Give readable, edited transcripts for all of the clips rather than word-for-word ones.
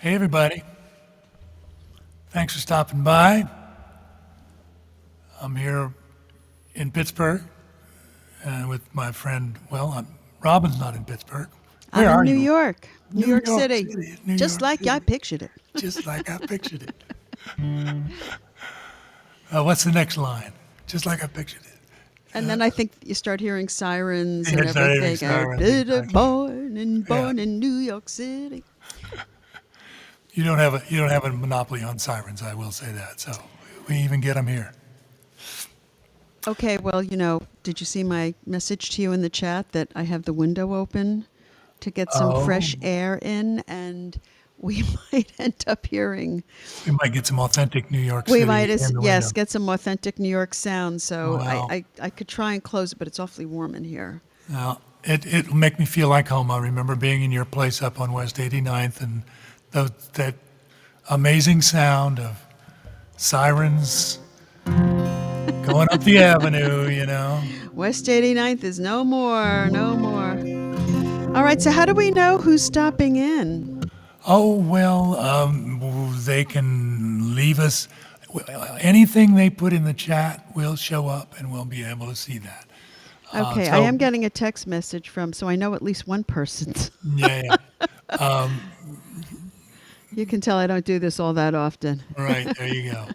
Hey, everybody. Thanks for stopping by. I'm here in Pittsburgh with my friend. Robin's not in Pittsburgh. I'm Where in are New you? York, New New York York City, City. New just York like I City. pictured it. Just like I pictured it. What's the next line? Just like I pictured it. And then I think you start hearing sirens and Yeah, sorry, everything. sirens, exactly. Born Yeah. in New York City. You don't have a monopoly on sirens. I will say that. So we even get them here. Okay, well, did you see my message to you in the chat that I have the window open to get some Oh, fresh air in, and we might end up hearing, we might get some authentic New York City in the window. yes, get some authentic New York sound. So Well, I could try and close it, but it's awfully warm in here. now, it'll make me feel like home. I remember being in your place up on West 89th and that amazing sound of sirens going up the avenue. West 89th is no more, no more. All right, so how do we know who's stopping in? Oh, well, they can leave us. Anything they put in the chat will show up and we'll be able to see that. Okay, I So, am getting a text message so I know at least one person's. yeah. You can tell I don't do this all that often. Right, there you go.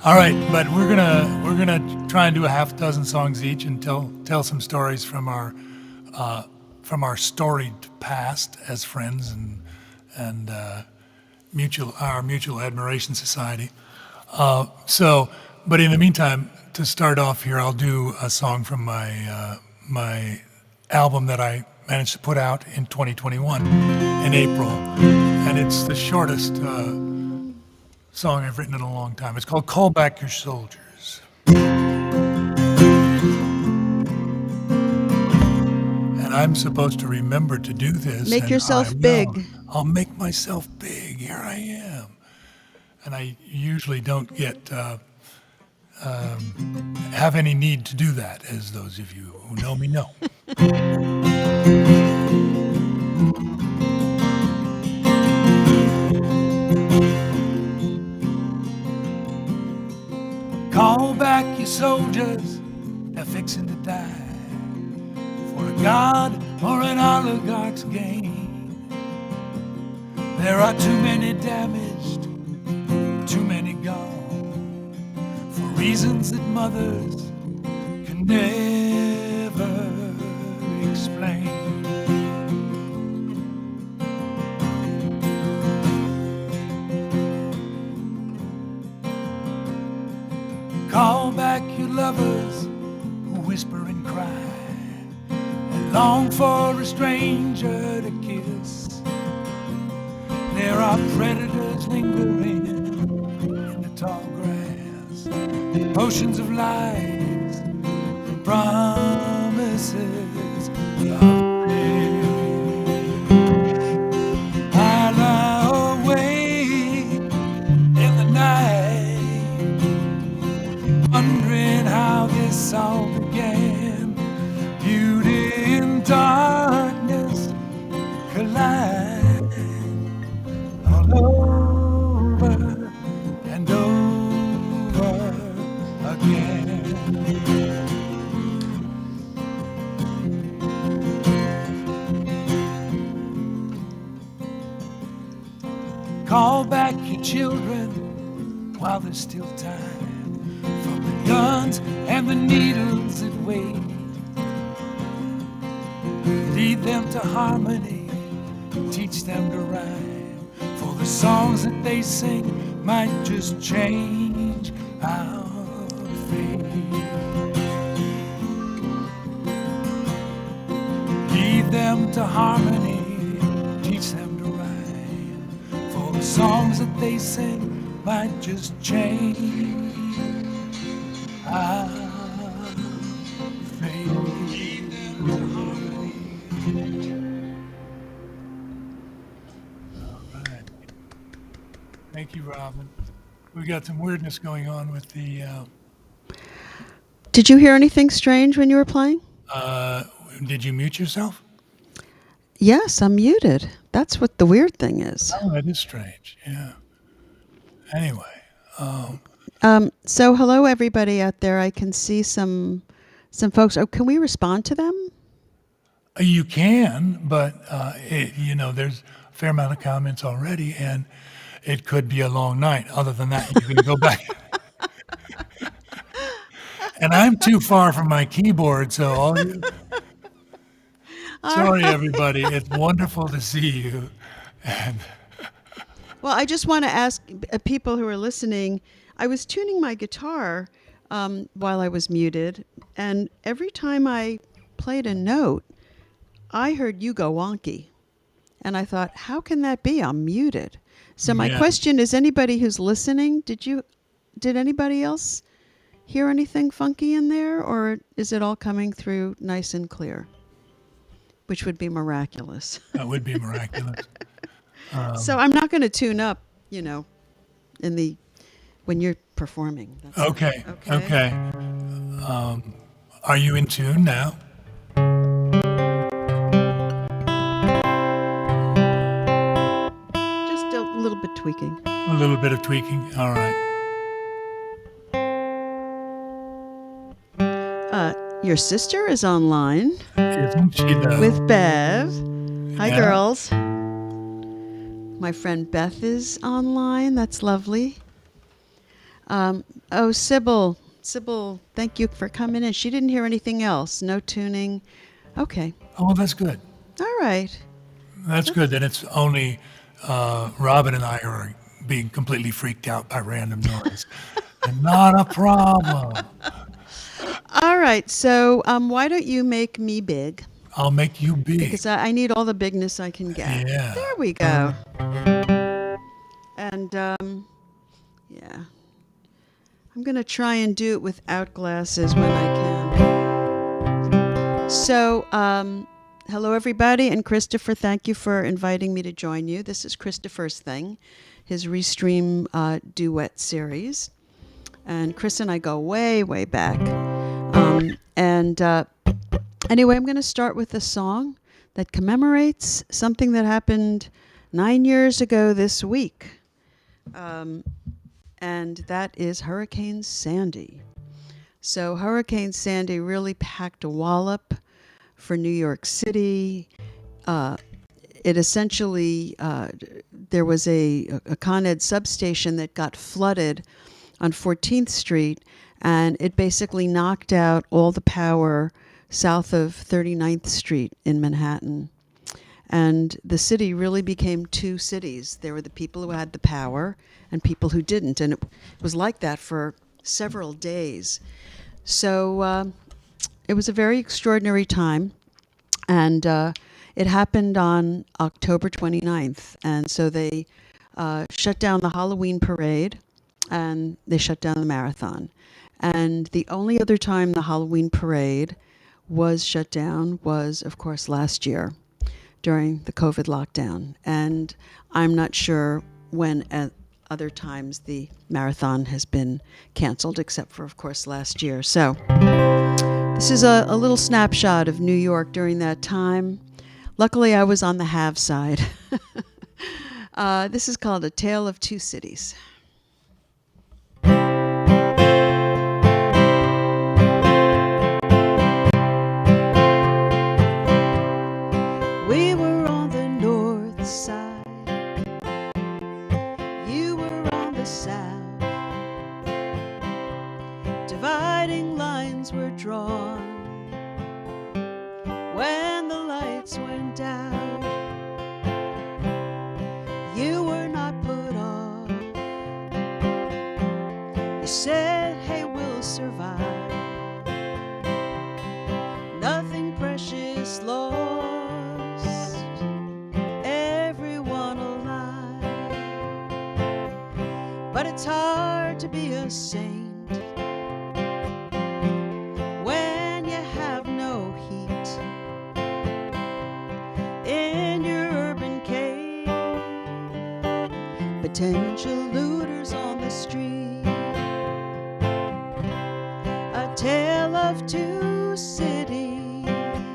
All right, but we're gonna try and do a half dozen songs each and tell some stories from our storied past as friends and our mutual admiration society. But in the meantime, to start off here, I'll do a song from my album that I managed to put out in 2021 in April, and it's the shortest song I've written in a long time. It's called "Call Back Your Soldiers," and I'm supposed to remember to do this, Make and I yourself will. big. I'll make myself big. Here I am, and I usually don't have any need to do that, as those of you who know me know. Call back your soldiers, they're fixing to die for a god or an oligarch's gain. There are too many damaged, too many gone, for reasons that mothers can never explain. Call back your lovers who whisper and cry and long for a stranger to kiss. There are predators lingering in the tall grass, potions of lies and promises of bliss. I lie awake in the night, wondering how this all began. Beauty and darkness collide all over and over again. Call back your children while there's still time, from the guns and the needles that wait. Lead them to harmony, teach them to rhyme, for the songs that they sing might just change our fate. Lead them to harmony, teach them to rhyme, for the songs that they sing might just change our fate. All right. Thank you, Robin. We got some weirdness going on with the. Did you hear anything strange when you were playing? Did you mute yourself? Yes, I'm muted. That's what the weird thing is. Oh, that is strange. Yeah. Anyway, So hello everybody out there. I can see some folks. Oh, can we respond to them? you can, but there's a fair amount of comments already, and it could be a long night. Other than that, you can go back. And I'm too far from my keyboard, so sorry, everybody. It's wonderful to see you. And Well, I just want to ask people who are listening. I was tuning my guitar while I was muted, and every time I played a note, I heard you go wonky. And I thought, how can that be? I'm muted. So my yeah, question is, anybody who's listening, did anybody else hear anything funky in there, or is it all coming through nice and clear? Which would be miraculous. that would be miraculous. So I'm not going to tune up, in the when you're performing. That's Okay, okay. okay. Are you in tune now? Just a little bit tweaking. A little bit of tweaking. All right. Your sister is online Isn't she though? with Bev. Hi, Yeah. girls. My friend Beth is online. That's lovely. Oh, Sybil. Sybil, thank you for coming in. She didn't hear anything else. No tuning. Okay. Oh, well, that's good. All right. That's good. Then it's only Robin and I are being completely freaked out by random noise. And not a problem. All right. So why don't you make me big? I'll make you big. Because I need all the bigness I can get. Yeah. There we go. And yeah. I'm going to try and do it without glasses when I can. So, hello, everybody. And Christopher, thank you for inviting me to join you. This is Christopher's thing, his Restream duet series. And Chris and I go way, way back. Anyway, I'm going to start with a song that commemorates something that happened 9 years ago this week. And that is Hurricane Sandy. So Hurricane Sandy really packed a wallop for New York City. It essentially, there was a Con Ed substation that got flooded on 14th Street, and it basically knocked out all the power south of 39th Street in Manhattan. And the city really became two cities. There were the people who had the power and people who didn't. And it was like that for several days. So it was a very extraordinary time. And it happened on October 29th. And so they shut down the Halloween parade and they shut down the marathon. And the only other time the Halloween parade was shut down was, of course, last year during the COVID lockdown. And I'm not sure when at other times the marathon has been canceled, except for, of course, last year. So this is a little snapshot of New York during that time. Luckily, I was on the have side. This is called A Tale of Two Cities. We were on the north side, you were on the south. Dividing lines were drawn when the lights went out. You were not put off. You said, hey, we'll survive. Nothing precious lost, everyone alive. But it's hard to be a saint when you have no heat in your urban cave. Potential looters on the street. A tale of two cities.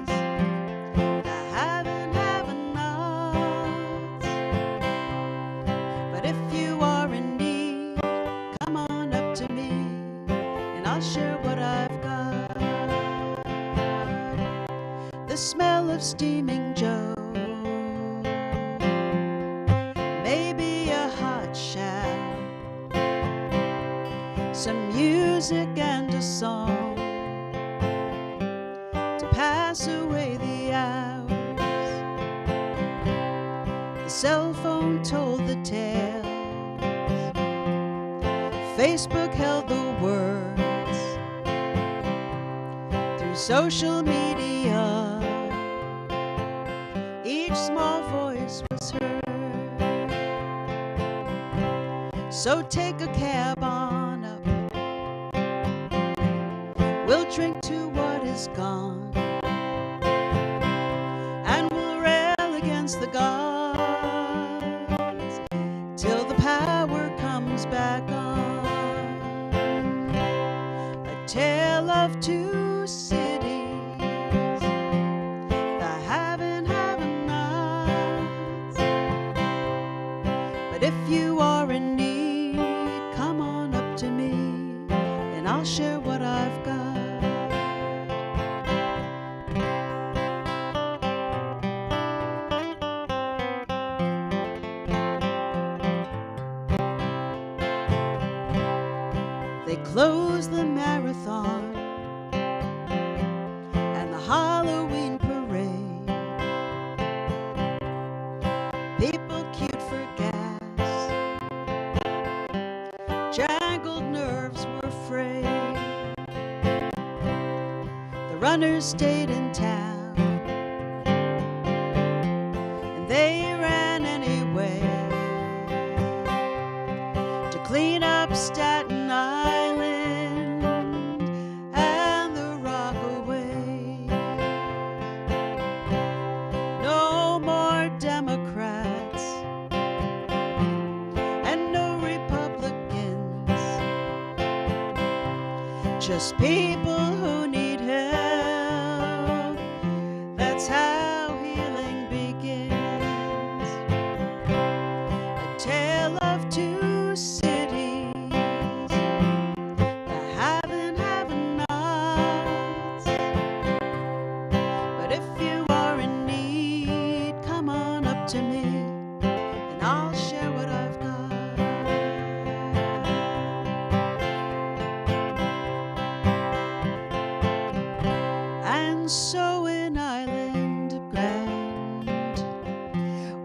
The have and the smell of steaming joe, maybe a hot shower, some music and a song to pass away the hours. The cell phone told the tales, Facebook held the words, through social media each small voice was heard. So take a cab on up, we'll drink to what is gone, and we'll rail against the gods till the power comes back on. A tale of two cities, the have and have-nots. But if you are in need, come on up to me, and I'll share what I've got. They closed the marathon and the Halloween parade. People queued for gas, jangled nerves were frayed. The runners stayed in town, and they ran anyway to clean up Staten Island and the Rockaway. No more Democrats and no Republicans, just people who need help. That's how healing begins. A tale of two cities, the have and have-nots. But if you are in need, come on up to me, and I'll share what I've got. And so an island grand,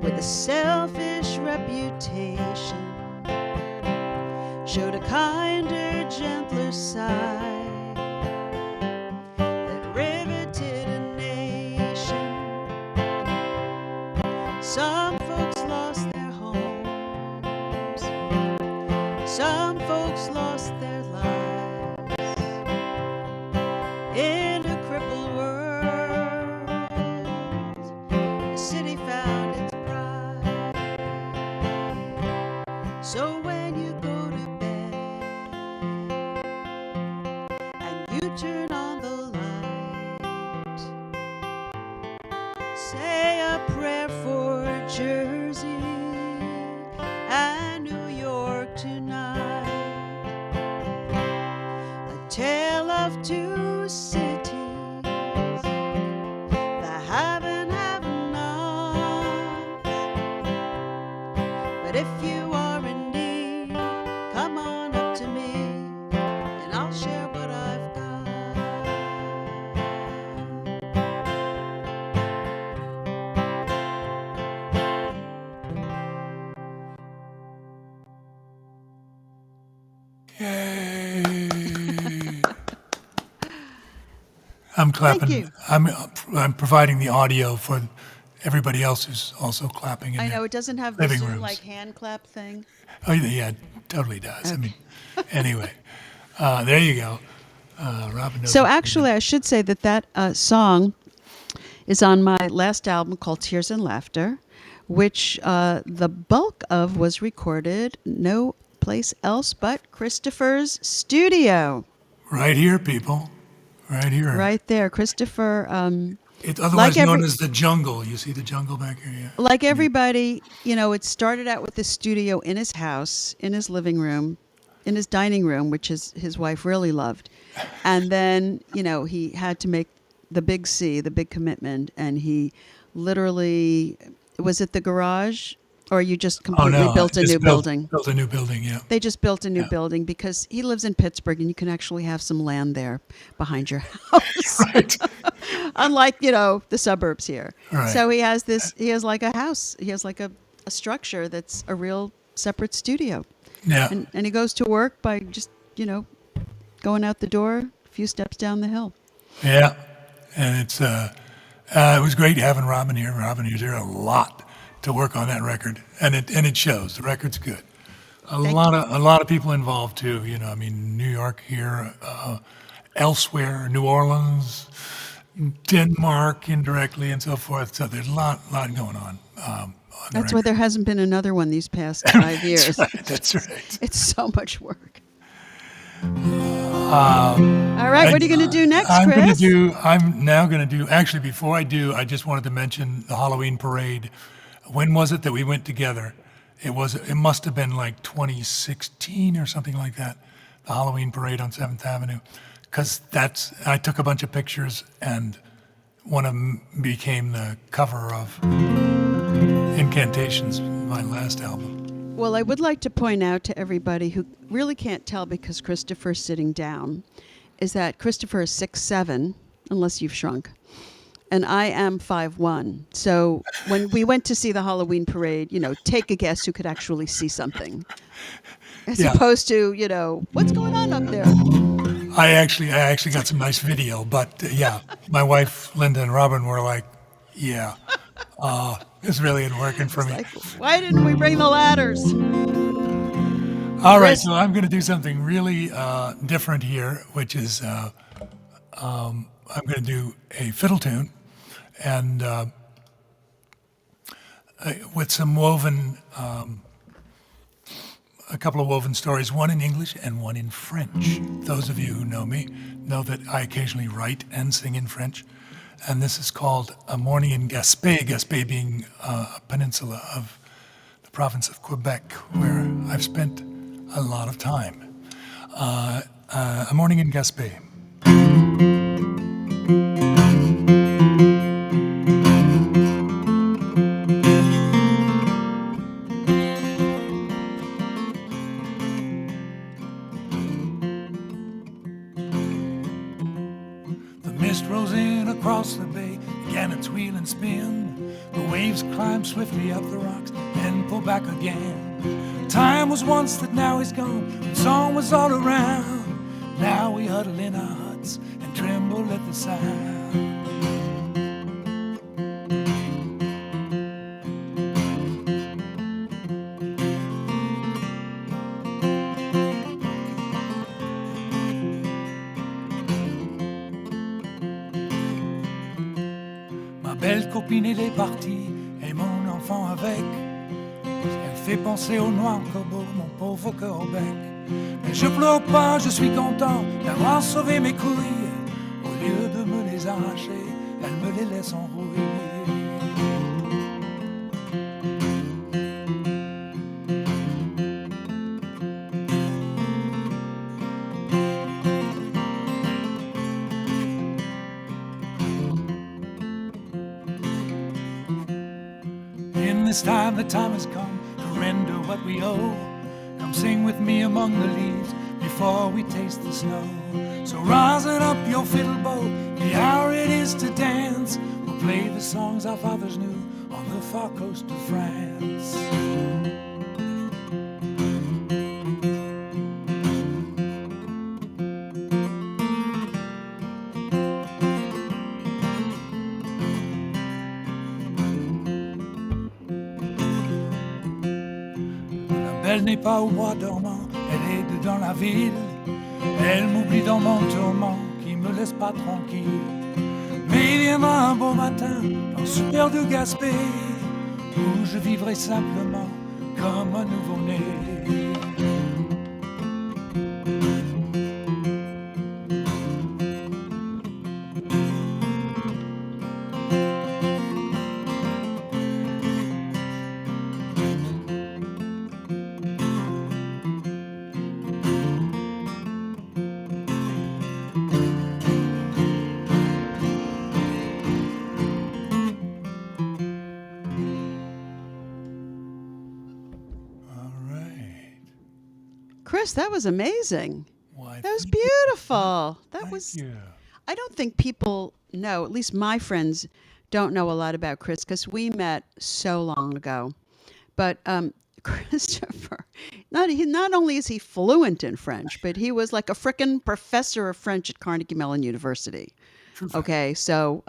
with a selfish reputation, showed a kinder, gentler side that riveted a nation. Some folks lost their homes, some folks lost their lives in a crippled world. The city found its pride. So when you go to bed and you turn on the light, say a prayer for Jersey and New York tonight. A tale of two cities, the have and have-nots. But if you are in need, come on up to me, and I'll share what I've got. Yay! I'm clapping. you. I'm providing the audio for everybody else who's also clapping in I their know it doesn't have the living Zoom rooms. like hand clap thing. Oh, yeah, it totally does. I mean, anyway, there you go. Robin knows So what to do. actually, I should say that song is on my last album called Tears and Laughter, which the bulk of was recorded no place else but Christopher's studio. Right here, people. Right here. Right there. Christopher, It's otherwise like known every- as the jungle. You see the jungle back here? Yeah. like everybody, it started out with the studio in his house, in his living room, in his dining room, which his wife really loved. And then, he had to make the big C, the big commitment, and he literally, was it the garage, or you just Oh completely no, I built a just new building? built a new building. Yeah, They just built a new yeah, building because he lives in Pittsburgh, and you can actually have some land there behind your house. right, Unlike, the suburbs here. right. So he has like a house. He has like a structure that's a real separate studio. Yeah, And he goes to work by just, going out the door a few steps down the hill. yeah, and it was great having Robin here. Robin was here a lot to work on that record, and it shows. The record's good. Thank you. A lot of people involved too. I mean, New York here, elsewhere, New Orleans, Denmark indirectly, and so forth. So there's a lot going on. On the That's why record. there hasn't been another one these past 5 years. That's right. That's right. It's so much work. All right, what are you going to do next, Chris? I'm now gonna do. Actually, before I do, I just wanted to mention the Halloween parade. When was it that we went together? It must have been like 2016 or something like that. The Halloween parade on 7th Avenue, because I took a bunch of pictures, and one of them became the cover of Incantations, my last album. Well, I would like to point out to everybody who really can't tell because Christopher's sitting down, is that Christopher is 6'7", unless you've shrunk, and I am 5'1". So when we went to see the Halloween parade, take a guess who could actually see something, as Yeah. opposed to, what's going on up there? I actually got some nice video, but yeah, my wife Linda and Robin were like, "Yeah, this really isn't working for me." Like, why didn't we bring the ladders? All right, Chris- so I'm going to do something really different here, which is I'm going to do a fiddle tune, and with some woven, a couple of woven stories, one in English and one in French. Those of you who know me know that I occasionally write and sing in French, and this is called A Morning in Gaspe, Gaspe being a peninsula of the province of Quebec, where I've spent a lot of time. A Morning in Gaspe. The mist rose in across the bay, began its wheel and spin. The waves climbed swiftly up the rocks, then pulled back again. Time was once that now is gone, and song was all around. Now we huddle in our huts and tremble at the sound. Ma belle copine, elle est partie, et mon enfant avec. Elle fait penser au noir corbeau, mon pauvre cœur au bec. Mais je pleure pas, je suis content d'avoir sauvé mes couilles. Au lieu de me les arracher, elle me les laisse enrouiller. In this time, the time has come to render what we owe. Come sing with me among the leaves before we taste the snow. So rosin up your fiddle bow, the hour it is to dance. We'll play the songs our fathers knew on the far coast of France. Elle n'est pas au bois dormant, elle est dans la ville. Elle m'oublie dans mon tourment, qui me laisse pas tranquille. Mais il viendra un beau matin, dans ce père de Gaspe, où je vivrai simplement comme un nouveau-né. Chris, that was amazing. Why, That was thank you. beautiful. That Thank was. you. I don't think people know, at least my friends don't know a lot about Chris because we met so long ago. But Christopher, not only is he fluent in French, but he was like a frickin' professor of French at Carnegie Mellon University. True fact. Okay, so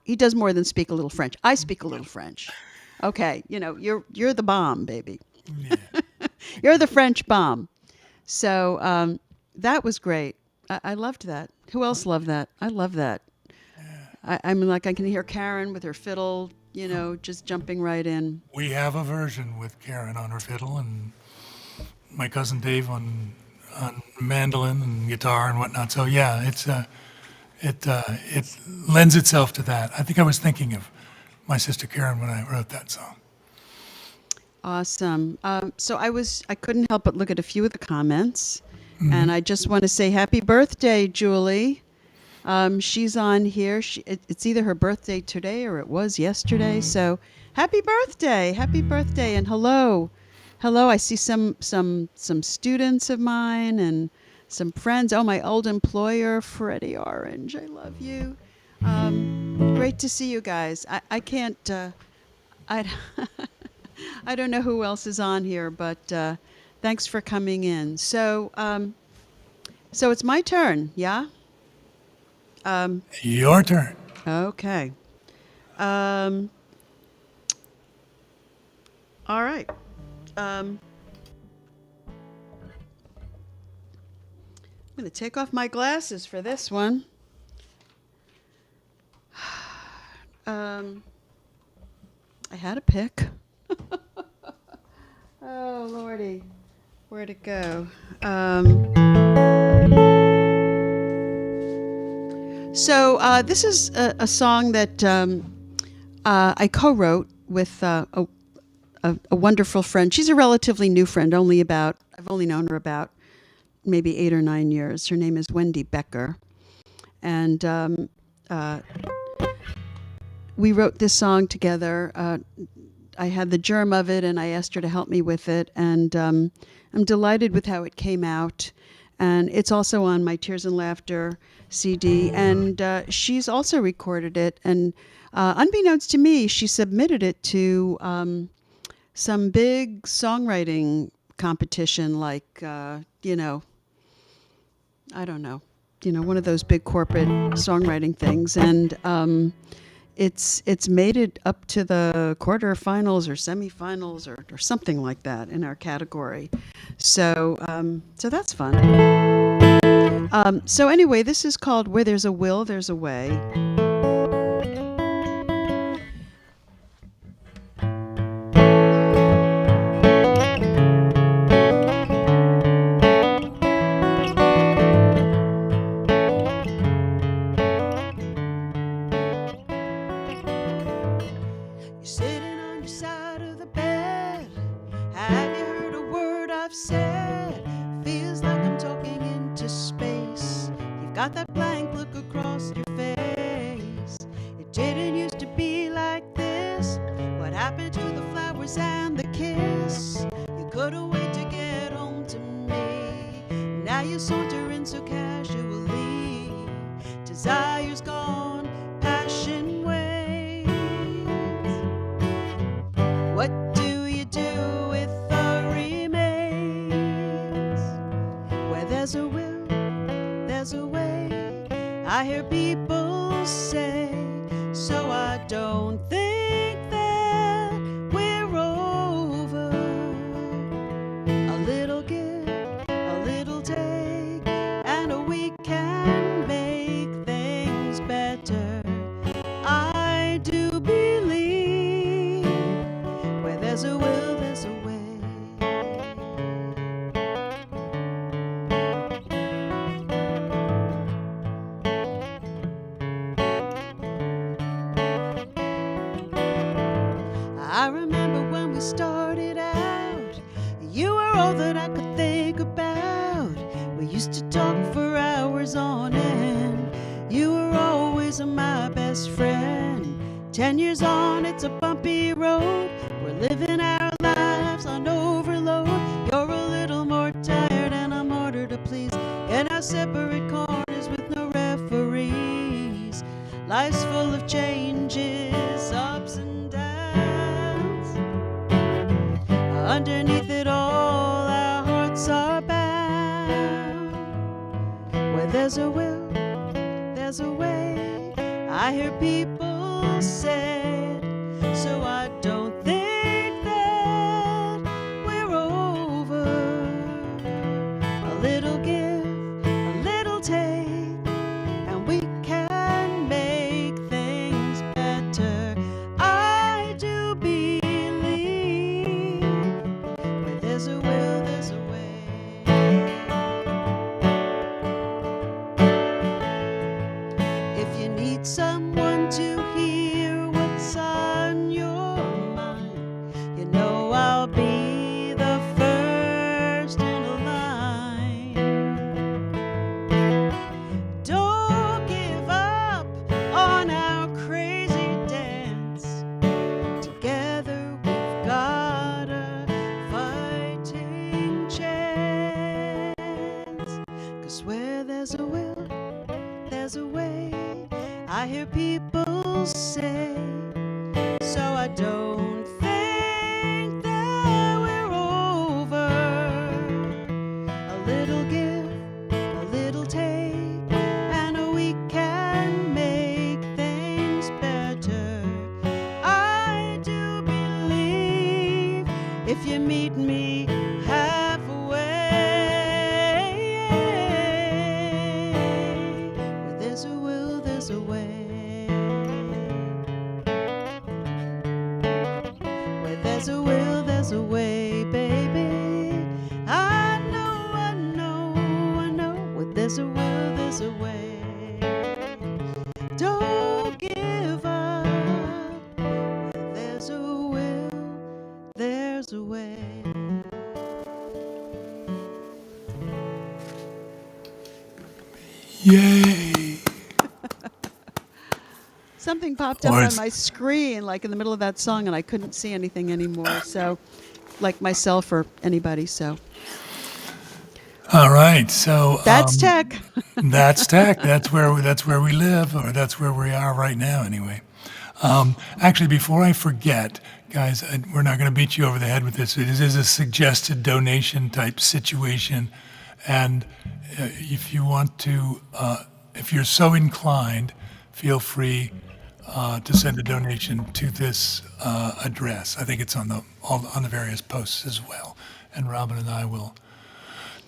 he does more than speak a little French. I speak a little French. Okay, you're the bomb, baby. Yeah. You're the French bomb. So that was great. I loved that. Who else loved that? I love that. I mean, like I can hear Karen with her fiddle, just jumping right in. We have a version with Karen on her fiddle and my cousin Dave on mandolin and guitar and whatnot. So yeah, it lends itself to that. I think I was thinking of my sister Karen when I wrote that song. Awesome. So I couldn't help but look at a few of the comments, and I just want to say happy birthday, Julie. She's on here. It's either her birthday today or it was yesterday. So happy birthday, and hello. I see some students of mine and some friends. Oh, my old employer, Freddie Orange. I love you. Great to see you guys. I can't. I I don't know who else is on here, but thanks for coming in. So it's my turn, yeah? Your turn. Okay. All right. I'm going to take off my glasses for this one. I had a pick. Oh, Lordy. Where'd it go? So this is a song that I co-wrote with a wonderful friend. She's a relatively new friend, I've only known her about maybe 8 or 9 years. Her name is Wendy Becker. And we wrote this song together. I had the germ of it, and I asked her to help me with it. And I'm delighted with how it came out. And it's also on my Tears and Laughter CD. And she's also recorded it. And unbeknownst to me, she submitted it to some big songwriting competition, like, I don't know, one of those big corporate songwriting things. And it's made it up to the quarterfinals or semifinals or something like that in our category. So that's fun. So anyway, this is called Where There's a Will, There's a Way. Got that blank look across your face. It didn't used to be like this. What happened to the flowers and the kiss? You couldn't wait to get home to me. Now you saunter in so casually. Desire's gone, passion waits. What do you do with the remains? Where there's a will, there's a way. I hear people say, so I don't think that we're over. A little give, a little take, and we can make things better. I do believe where there's a will, there's a way. I remember when we started out, you were all that I could think about. We used to talk for hours on end. You were always my best friend. 10 years on, it's a bumpy road. We're living our lives on overload. You're a little more in our separate corners with no referees. Life's full of changes, ups and downs. Underneath it all, our hearts are bound. Where there's a will, there's a way, I hear people say. So I don't think that we're over. A little give, a little take, and we can make things better. I do believe where there's a will, there's a way. If you need someone to hear what's on your mind, you know I'll be the first in line. Don't give up on our crazy dance. Together we've got a fighting chance. 'Cause where there's a will, there's a way, I hear people say. So I don't think that we're over. A little give, a little take, and we can make things better. I do believe if you meet me halfway. Where there's a will, there's a way. Where there's a will, there's a way, baby. I know, I know, I know. Where there's a will, there's a way. Don't give up. Where there's a will, there's a way. Yay! Something popped up Or on it's- my screen, like in the middle of that song, and I couldn't see anything anymore. So, like myself or anybody. So All right, so that's tech. that's tech. That's where we live, or that's where we are right now, anyway. Actually, before I forget, guys, we're not going to beat you over the head with this. It is a suggested donation type situation, and if you want to, if you're so inclined, feel free to send a donation to this address. I think it's on the various posts as well, and Robin and I will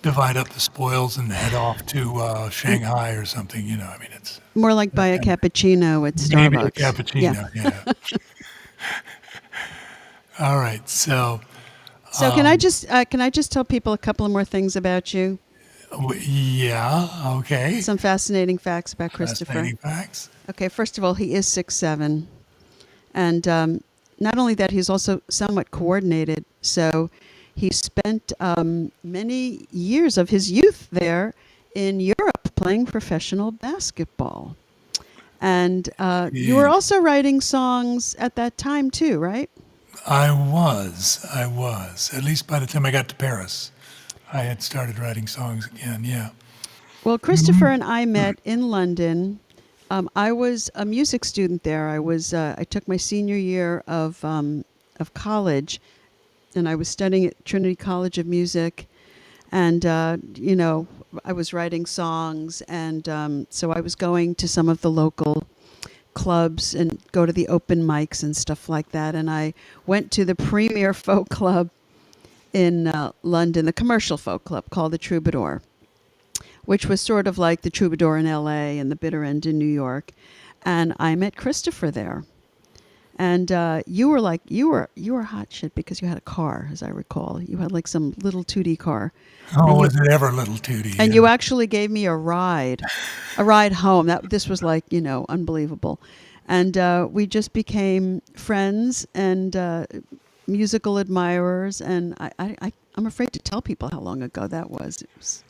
divide up the spoils and head off to Shanghai or something. You know, I mean, it's More like buy a cappuccino at Starbucks. maybe a cappuccino. Yeah. Yeah. All right. So, So can I just tell people a couple of more things about you? yeah. Okay. Some fascinating facts about Christopher. Fascinating facts. Okay, first of all, he is 6'7", and not only that, he's also somewhat coordinated. So he spent many years of his youth there in Europe playing professional basketball. And you were also writing songs at that time too, right? I was. At least by the time I got to Paris, I had started writing songs again. Yeah. Well, Christopher and I met in London. I was a music student there. I took my senior year of college, and I was studying at Trinity College of Music, and I was writing songs, and so I was going to some of the local clubs and go to the open mics and stuff like that. And I went to the premier folk club in London, the commercial folk club called the Troubadour, which was sort of like the Troubadour in L.A. and the Bitter End in New York. And I met Christopher there. And you were hot shit because you had a car, as I recall. You had like some little 2D car. Oh, was it ever little Tootie? And you actually gave me a ride home. This was like, unbelievable. And we just became friends and musical admirers. And I'm afraid to tell people how long ago that was. It was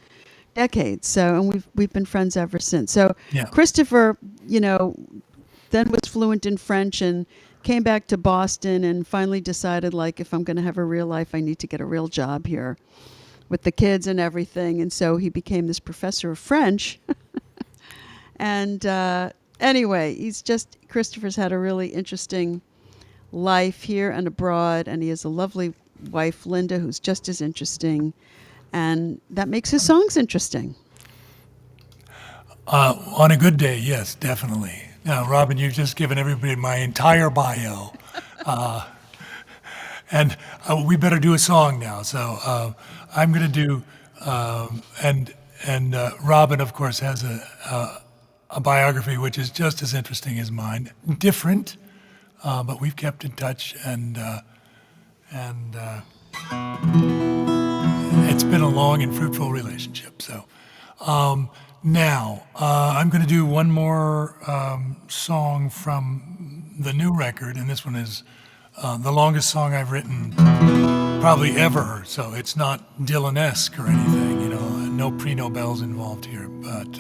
decades. So, and we've been friends ever since. So Yeah. Christopher, then was fluent in French and came back to Boston and finally decided, like, if I'm going to have a real life, I need to get a real job here, with the kids and everything. And so he became this professor of French. And anyway, Christopher's had a really interesting life here and abroad, and he has a lovely wife, Linda, who's just as interesting, and that makes his songs interesting. On a good day, yes, definitely. Now, Robin, you've just given everybody my entire bio. And we better do a song now. So I'm going to do, and Robin, of course, has a biography which is just as interesting as mine. Different, but we've kept in touch, and it's been a long and fruitful relationship. So now I'm going to do one more song from the new record, and this one is the longest song I've written probably ever. So it's not Dylan-esque or anything, no pre-Nobels involved here, but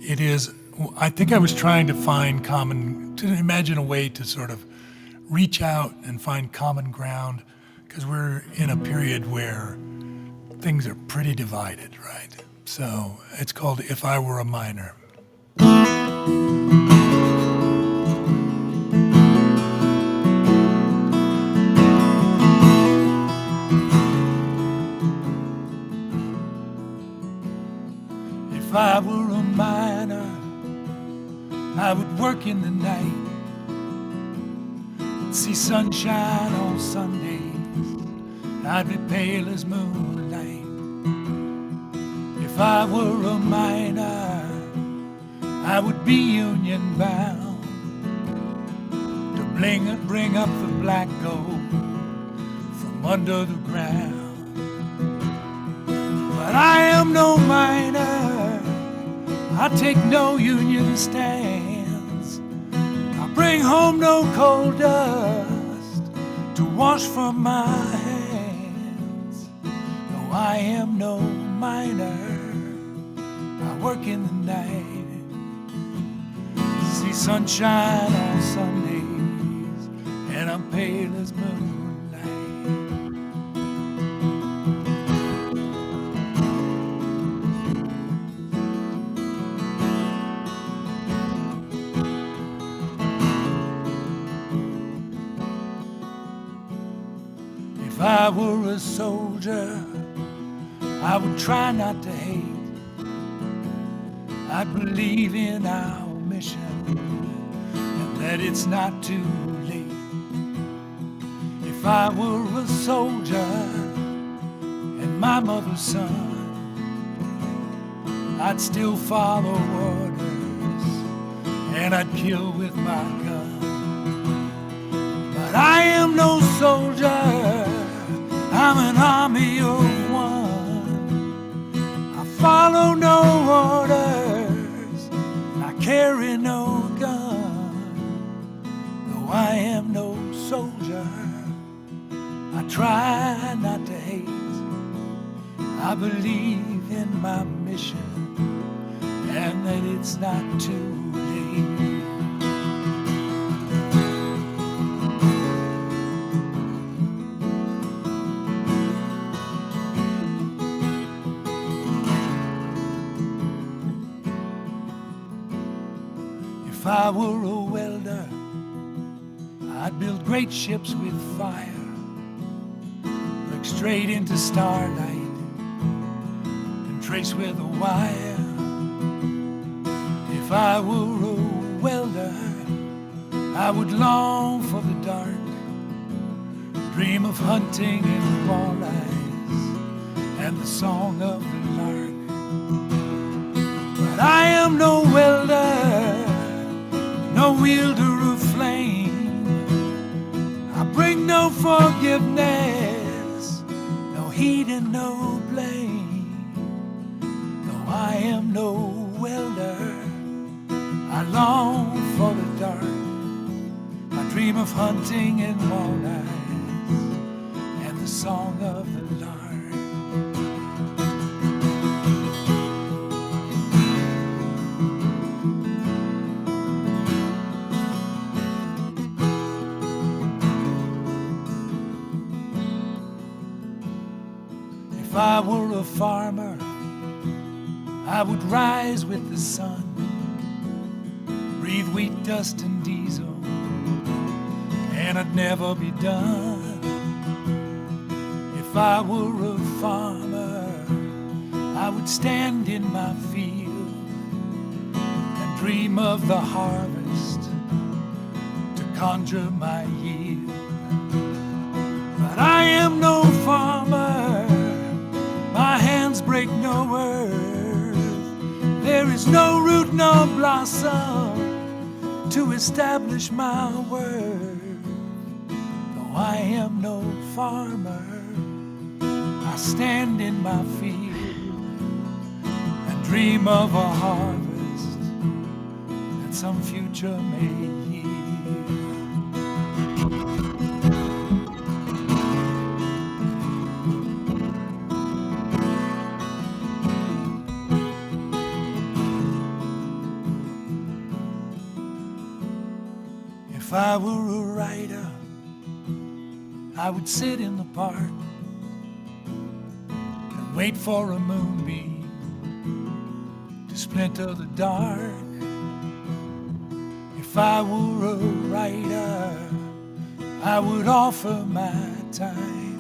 it is. I think I was trying to imagine a way to sort of reach out and find common ground, because we're in a period where things are pretty divided, right? So it's called If I Were a Miner. If I were a miner, I would work in the night, see sunshine on Sundays, I'd be pale as moonlight. If I were a miner, I would be union bound to bring up the black gold from under the ground. But I am no miner, I take no union stands, I bring home no coal dust to wash from my hands. No, I am no miner, I work in the night, see sunshine on Sundays, and I'm pale as moonlight. If I were a soldier, I would try not to hate. I believe in our mission and that it's not too late. If I were a soldier and my mother's son, I'd still follow orders and I'd kill with my gun. But I am no soldier, I'm an army of one. I follow no orders, and I carry no gun. Though I am no soldier, I try not to hate. I believe in my mission, and that it's not too late. If I were a welder, I'd build great ships with fire, look straight into starlight and trace with a wire. If I were a welder, I would long for the dark, dream of hunting in walleyes and the song of the lark. But I am no welder, no wielder of flame. I bring no forgiveness, no heat and no blame. Though I am no welder, I long for the dark. I dream of hunting in walleyes and the song of the lark. If If I were a farmer, I would rise with the sun, breathe wheat dust and diesel, and I'd never be done. If I were a farmer, I would stand in my field and dream of the harvest to conjure my yield. But I am no farmer, my hands break no earth, there is no root nor blossom to establish my worth. Though I am no farmer, I stand in my field and dream of a harvest that some future may yield. If I were a writer, I would sit in the park and wait for a moonbeam to splinter the dark. If I were a writer, I would offer my time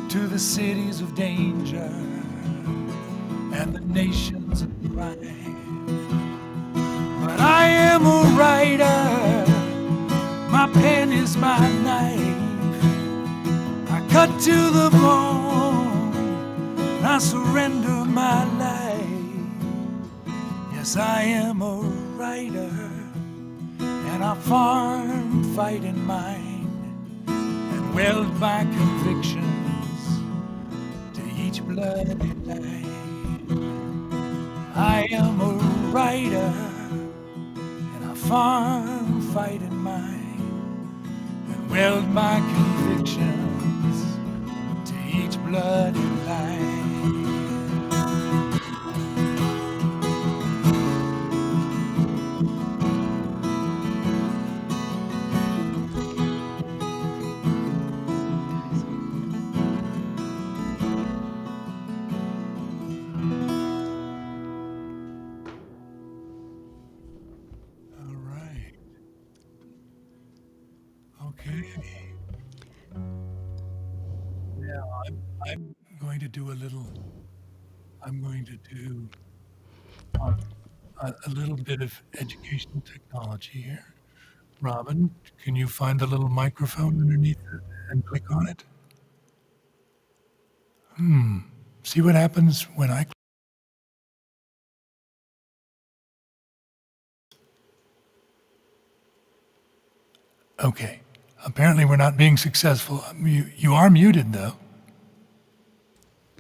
to the cities of danger and the nations of crime. But I am a writer, my pen is my knife, I cut to the bone, I surrender my life. Yes, I am a writer, and I farm, fight in mind, and weld my convictions to each bloody line. I am a writer, and I farm, fight in mind, and weld my convictions to each bloody line. All right. Okay. Now I'm going to do a little. I'm going to do uh, a little bit of educational technology here. Robin, can you find the little microphone underneath it and click on it? See what happens when I. Okay. Apparently, we're not being successful. You are muted, though.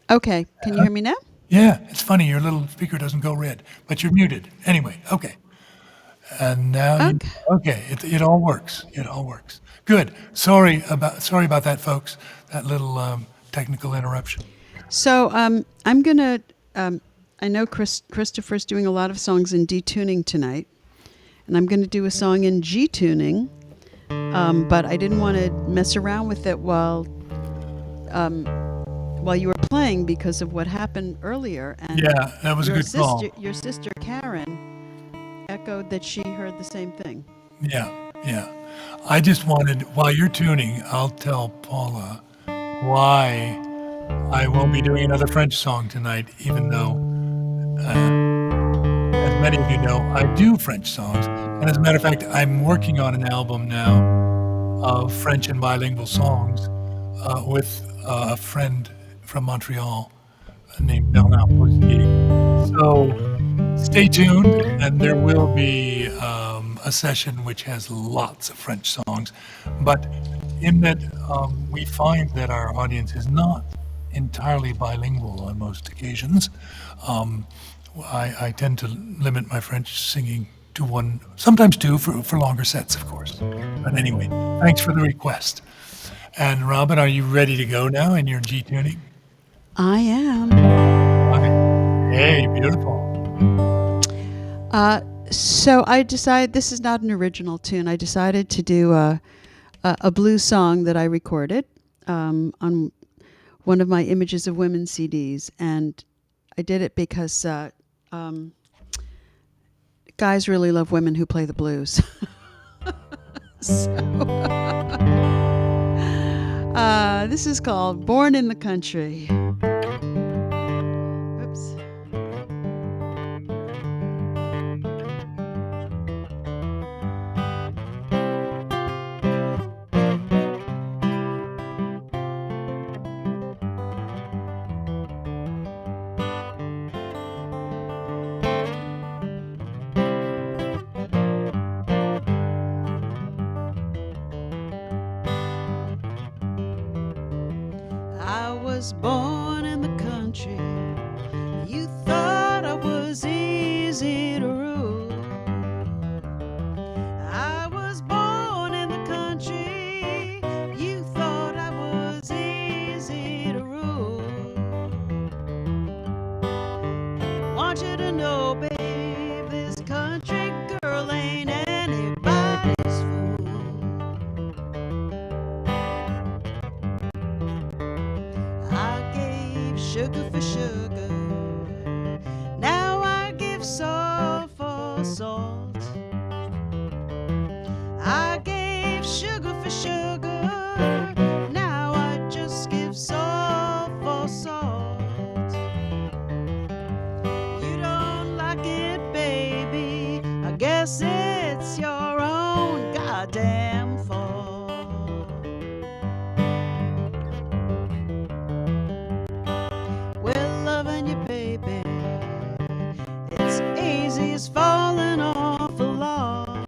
Okay, can you hear me now? Yeah, it's funny. Your little speaker doesn't go red, but you're muted. Anyway, okay. And now, Okay. okay, it all works. It all works. Good. Sorry about that, folks. That little technical interruption. So I'm gonna. I know Christopher's doing a lot of songs in D tuning tonight, and I'm gonna do a song in G tuning. But I didn't want to mess around with it while you were playing because of what happened earlier. And Yeah, that was a good call. Your sister Karen echoed that she heard the same thing. Yeah, yeah. I just wanted, while you're tuning, I'll tell Paula why I won't be doing another French song tonight, even though, as many of you know, I do French songs. And as a matter of fact, I'm working on an album now of French and bilingual songs with a friend from Montreal named Bernard Posier. So stay tuned, and there will be a session which has lots of French songs. But in that we find that our audience is not entirely bilingual on most occasions. I tend to limit my French singing to one, sometimes two, for longer sets, of course. But anyway, thanks for the request. And Robin, are you ready to go now in your G tuning? I am. Hey, beautiful. So I decided this is not an original tune. I decided to do a blues song that I recorded one of my Images of Women CDs, and I did it because guys really love women who play the blues. So, this is called Born in the Country. Oops. I was born in the country. You thought I was easy to rule. I was born in the country. You thought I was easy to rule. Want you to know, babe, this country girl ain't anybody's fool. I gave sugar for sugar. Now I give salt for salt. I gave sugar for sugar. Now I just give salt for salt. You don't like it, baby. I guess it's your own goddamn fault. Well, loving you, baby, it's easy as falling off a log.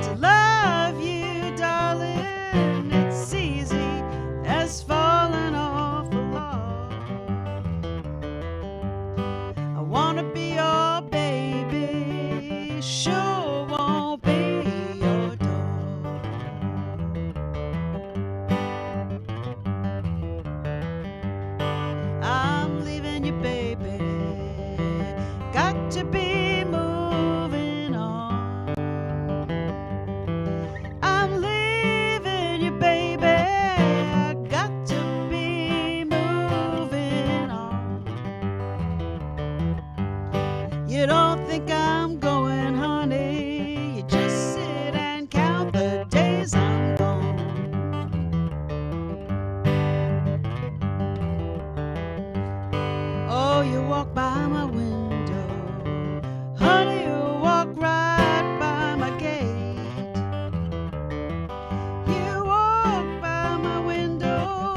To love you, darling, it's easy as falling off a log. I wanna be your baby, sure won't be your dog. I'm leaving you, baby. Got to be moving on. I'm leaving you, baby. I got to be moving on. You don't think I'm going, honey. You just sit and count the days I'm gone. Oh, you walk by my window, honey, you walk right by my gate. You walk by my window,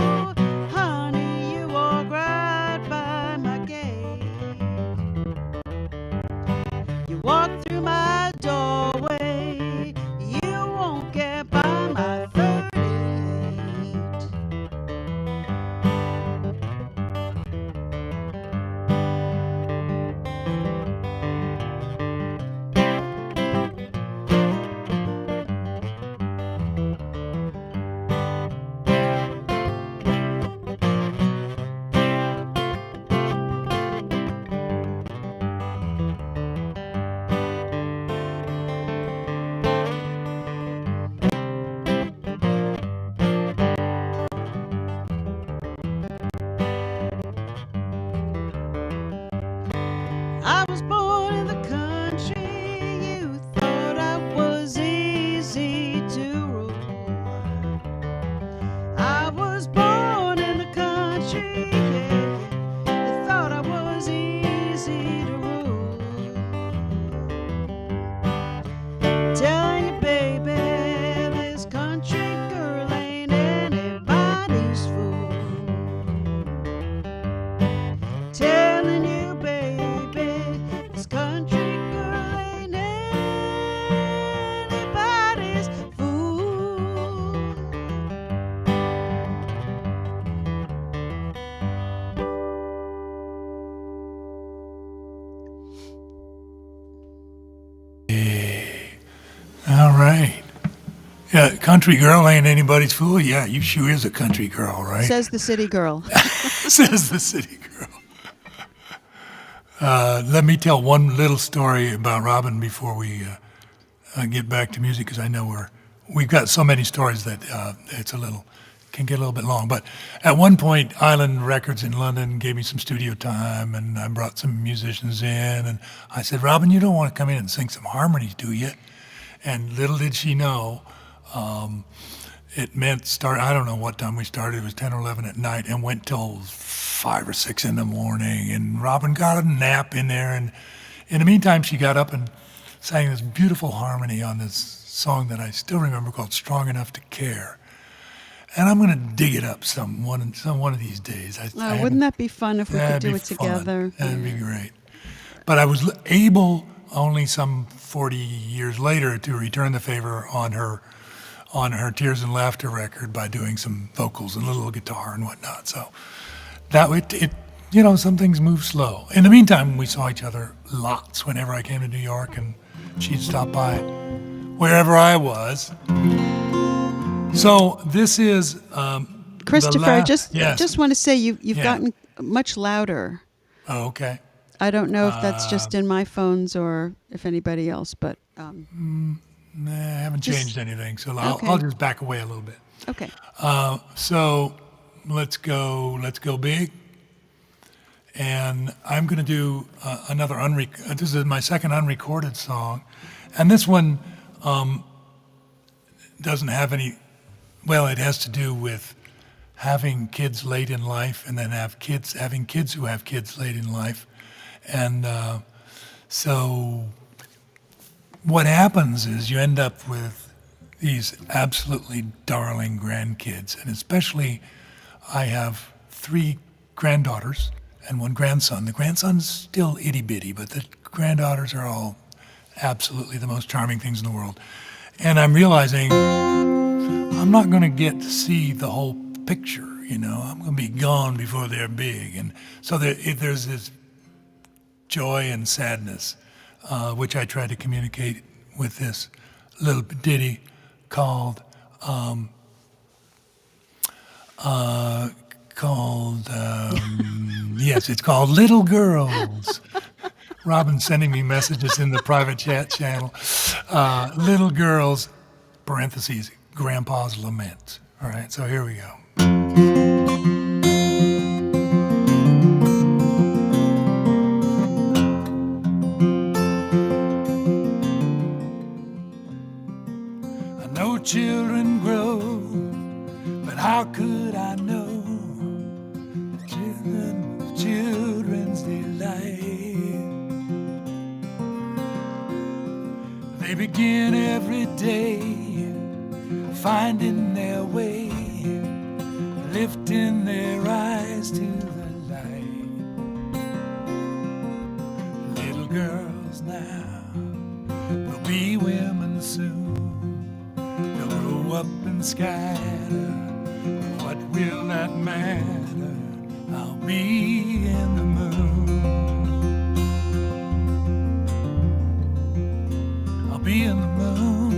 honey, you walk right by my gate. You walk through my doorway, you won't get by my 38. I was born in the country. You thought I was easy to rule. I was born in the country. Yeah. You thought I was easy to rule. Telling you, baby, this country girl ain't anybody's fool. Telling you, baby, this country girl ain't anybody's fool. All right. Yeah, country girl ain't anybody's fool. Yeah, you sure is a country girl, right? Says the city girl. Says the city girl. Let me tell one little story about Robin before we get back to music, because I know we've got so many stories that it's a little can get a little bit long. But at one point, Island Records in London gave me some studio time, and I brought some musicians in, and I said, Robin, you don't want to come in and sing some harmonies, do you? And little did she know, it meant start. I don't know what time we started. It was 10 or 11 at night, and went till 5 or 6 in the morning. And Robin got a nap in there, and in the meantime, she got up and sang this beautiful harmony on this song that I still remember called "Strong Enough to Care." And I'm going to dig it up some one of these days. Wouldn't that be fun if we could do it together? That'd be great. But I was able, only some 40 years later, to return the favor on her Tears and Laughter record by doing some vocals and a little guitar and whatnot. So that some things move slow. In the meantime, we saw each other lots whenever I came to New York, and she'd stop by wherever I was. So this is Christopher. I just yes. want to say you've gotten much louder. Oh, okay. I don't know if that's just in my phones or if anybody else, but Nah, I haven't changed anything, so Okay. I'll just back away a little bit. okay. So let's go big, and I'm going to do another this is my second unrecorded song, and this one doesn't have any. Well, it has to do with having kids late in life, and then having kids who have kids late in life, and so what happens is you end up with these absolutely darling grandkids, and especially I have 3 granddaughters and 1 grandson. The grandson's still itty bitty, but the granddaughters are all absolutely the most charming things in the world. And I'm realizing I'm not going to get to see the whole picture, I'm going to be gone before they're big. And so there's this joy and sadness, which I try to communicate with this little ditty called yes, it's called Little Girls. Robin's sending me messages in the private chat channel. Little Girls, parentheses, Grandpa's Lament. All right, so here we go. I know children grow, but how could I know children's delight? They begin every day, finding their way, lifting their eyes to the light. Little girls now, they'll be women soon. They'll grow up and scatter. What will that matter? I'll be in the moon. I'll be in the moon.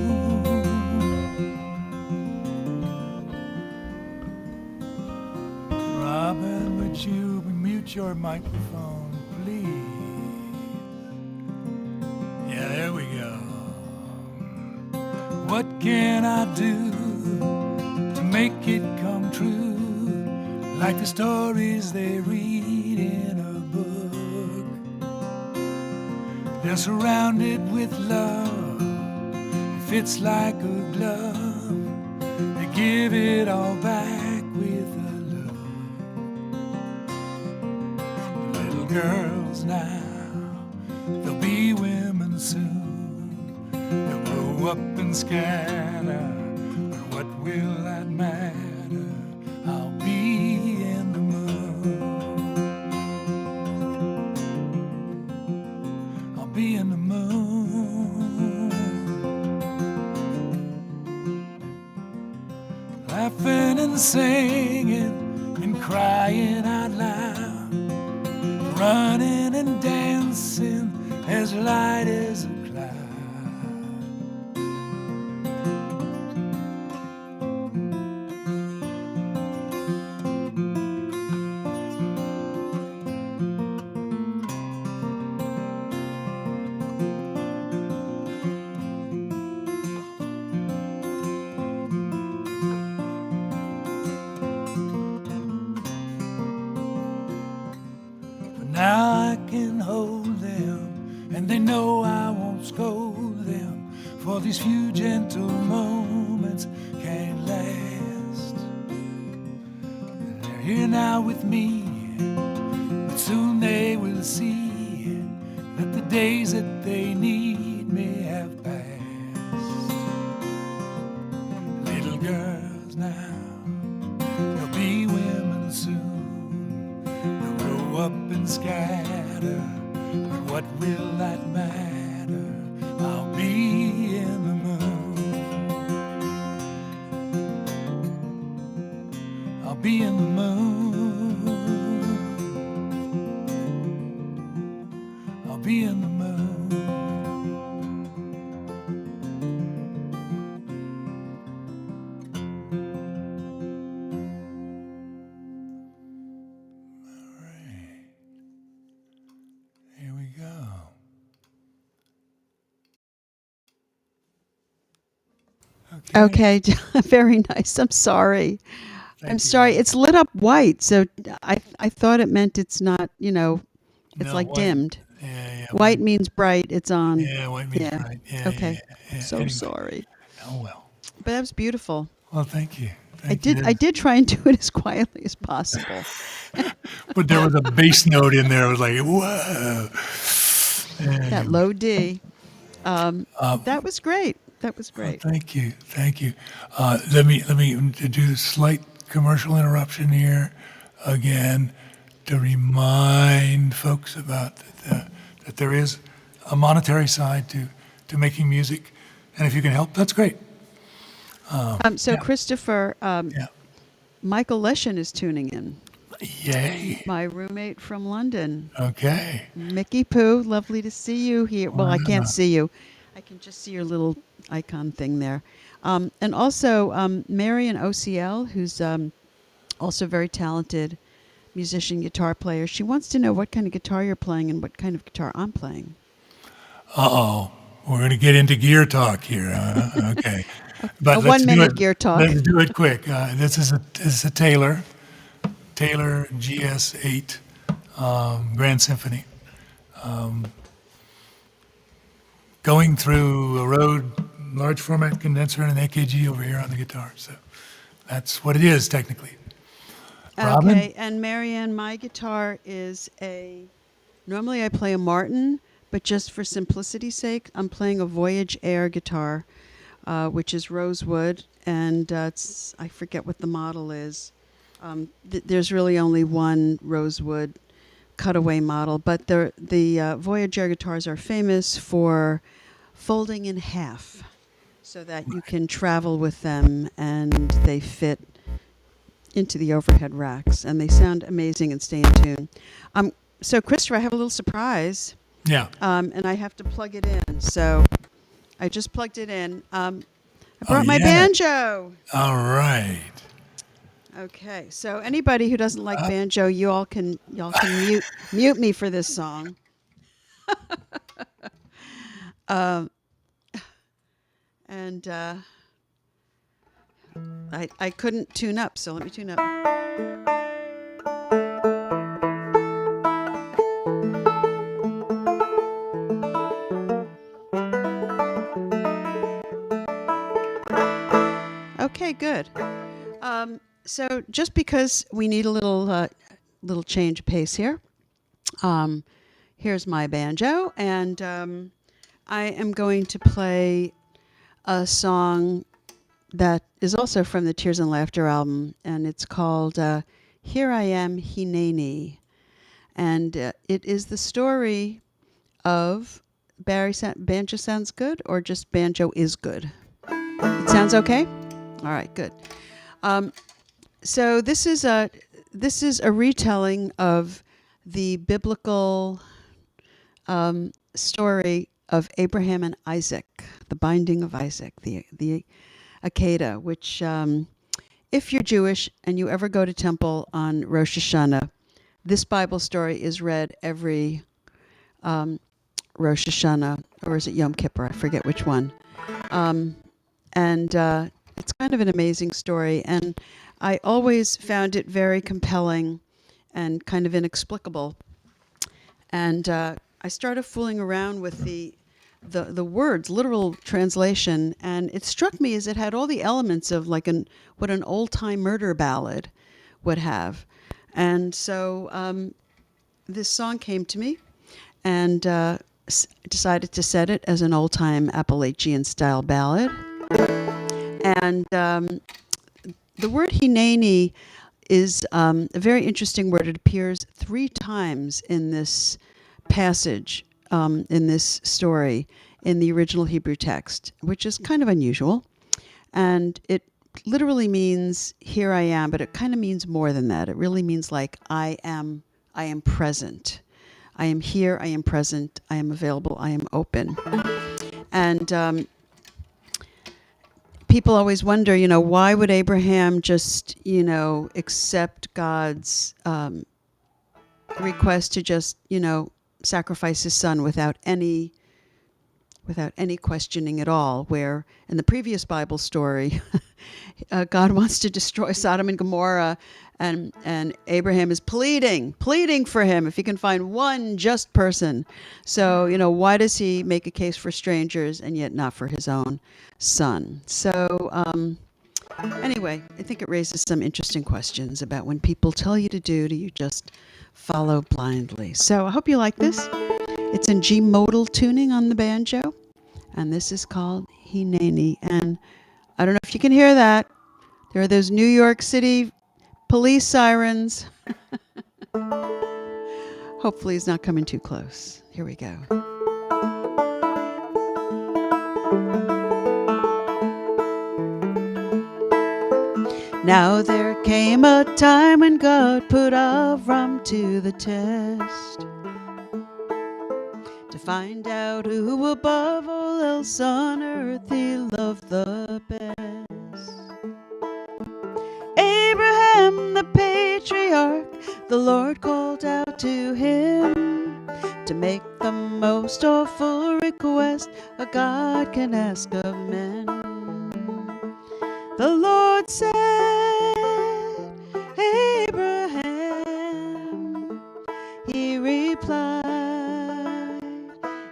Robin, would you mute your microphone, please? Yeah, there we go. What can I do to make it come true? Like the stories they read in a book. They're surrounded with love. It fits like a glove. They give it all back with a look. Little girls now, they'll be women soon. They'll grow up and scatter, but what will that matter? I'll be in the moon. I'll be in the moon. Laughing and singing and crying out loud, running and dancing as light as a cloud. and they know I won't scold them, for these few gentle moments can't last. They're here now with me, but soon they will see that the days that they need me have passed. Little girls now, they'll be women soon. They'll grow up and scatter, but what will that matter? I'll be in the moon. I'll be in the moon. I'll be in the moon. All right. Here we go. Okay, very nice. I'm sorry. Thank I'm you. sorry. It's lit up white, so I thought it meant it's not, it's No, like white. dimmed. Yeah. White means bright. It's on. Yeah, white means Yeah. right. Yeah, Okay. yeah. So Anyway. sorry. Oh, well. But that was beautiful. Well, thank you. I Thank you. did try and do it as quietly as possible. But there was a bass note in there. I was like, whoa. That low D. That was great. That was great. Thank you. Thank you. Let me do a slight commercial interruption here again to remind folks about that there is a monetary side to making music. And if you can help, that's great. So yeah. Christopher, Yeah. Michael Leshin is tuning in. Yay. My roommate from London. Okay. Mickey Pooh, lovely to see you here. Well, I can't Wow. see you. I can just see your little icon thing there. And also Marion OCL, who's also very talented musician, guitar player. She wants to know what kind of guitar you're playing and what kind of guitar I'm playing. Uh-oh. We're going to get into gear talk here. Okay. But A let's do 1 minute it- gear talk. Let's do it quick. This is a Taylor GS8 Grand Symphony. Going through a Rode large format condenser and an AKG over here on the guitar. So that's what it is technically. Robin? Okay, and Marianne, my guitar is normally I play a Martin, but just for simplicity's sake, I'm playing a Voyage Air guitar, which is rosewood, and I forget what the model is. There's really only one rosewood cutaway model, but the Voyage Air guitars are famous for folding in half so that you can travel with them, and they fit into the overhead racks, and they sound amazing and stay in tune. So, Christopher, I have a little surprise, Yeah. and I have to plug it in. So, I just plugged it in. I brought my yeah. banjo. All right. Okay, so anybody who doesn't like banjo, y'all can mute me for this song. And I couldn't tune up, so let me tune up. Okay, good. So just because we need a little change of pace here, here's my banjo, and I am going to play a song that is also from the Tears and Laughter album, and it's called Here I Am Hinani. And it is the story of banjo sounds good, or just banjo is good? It sounds okay? All right, good. So this is a retelling of the biblical story of Abraham and Isaac, the binding of Isaac, the Akedah, which if you're Jewish and you ever go to temple on Rosh Hashanah, this Bible story is read every Rosh Hashanah, or is it Yom Kippur? I forget which one. And it's kind of an amazing story, and I always found it very compelling and kind of inexplicable. And I I started fooling around with the words, literal translation, and it struck me as it had all the elements of like what an old time murder ballad would have. And so this song came to me, and decided to set it as an old time Appalachian style ballad. And the word Hinani is a very interesting word. It appears 3 times in this passage, in this story, in the original Hebrew text, which is kind of unusual. And it literally means here I am, but it kind of means more than that. It really means like I am present. I am here, I am present, I am available, I am open. And people always wonder, why would Abraham just, accept God's request to just, sacrifice his son without any questioning at all, where in the previous Bible story, God wants to destroy Sodom and Gomorrah, and Abraham is pleading for him if he can find one just person. So, why does he make a case for strangers and yet not for his own son? So, anyway, I think it raises some interesting questions about when people tell you to do you just follow blindly? So I hope you like this. It's in G modal tuning on the banjo, and this is called Hinani. And I don't know if you can hear that. There are those New York City police sirens. Hopefully it's not coming too close. Here we go. Now there came a time when God put Avram to the test, to find out who above all else on earth he loved the best. Abraham the patriarch, the Lord called out to him to make the most awful request a God can ask of men. The Lord said, Abraham. He replied,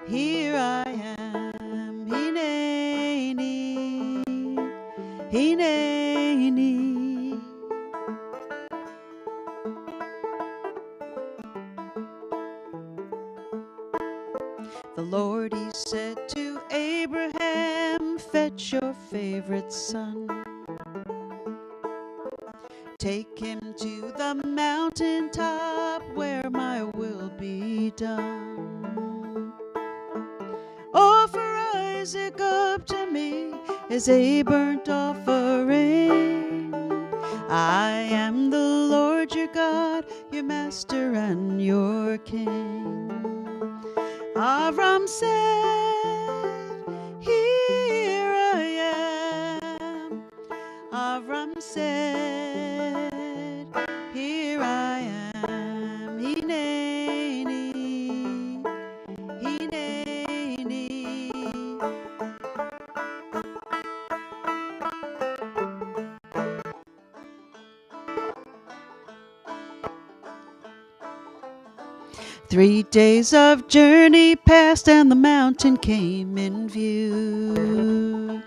here I am, Hinani, Hinani. The Lord, he said to Abraham, fetch your favorite son. Take him to the mountaintop where my will be done. Offer Isaac up to me as a burnt offering. I am the Lord your God, your master and your king. Avram said, here I am. Avram said, here I am, Hinani, Hinani. 3 days of journey passed and the mountain came in view.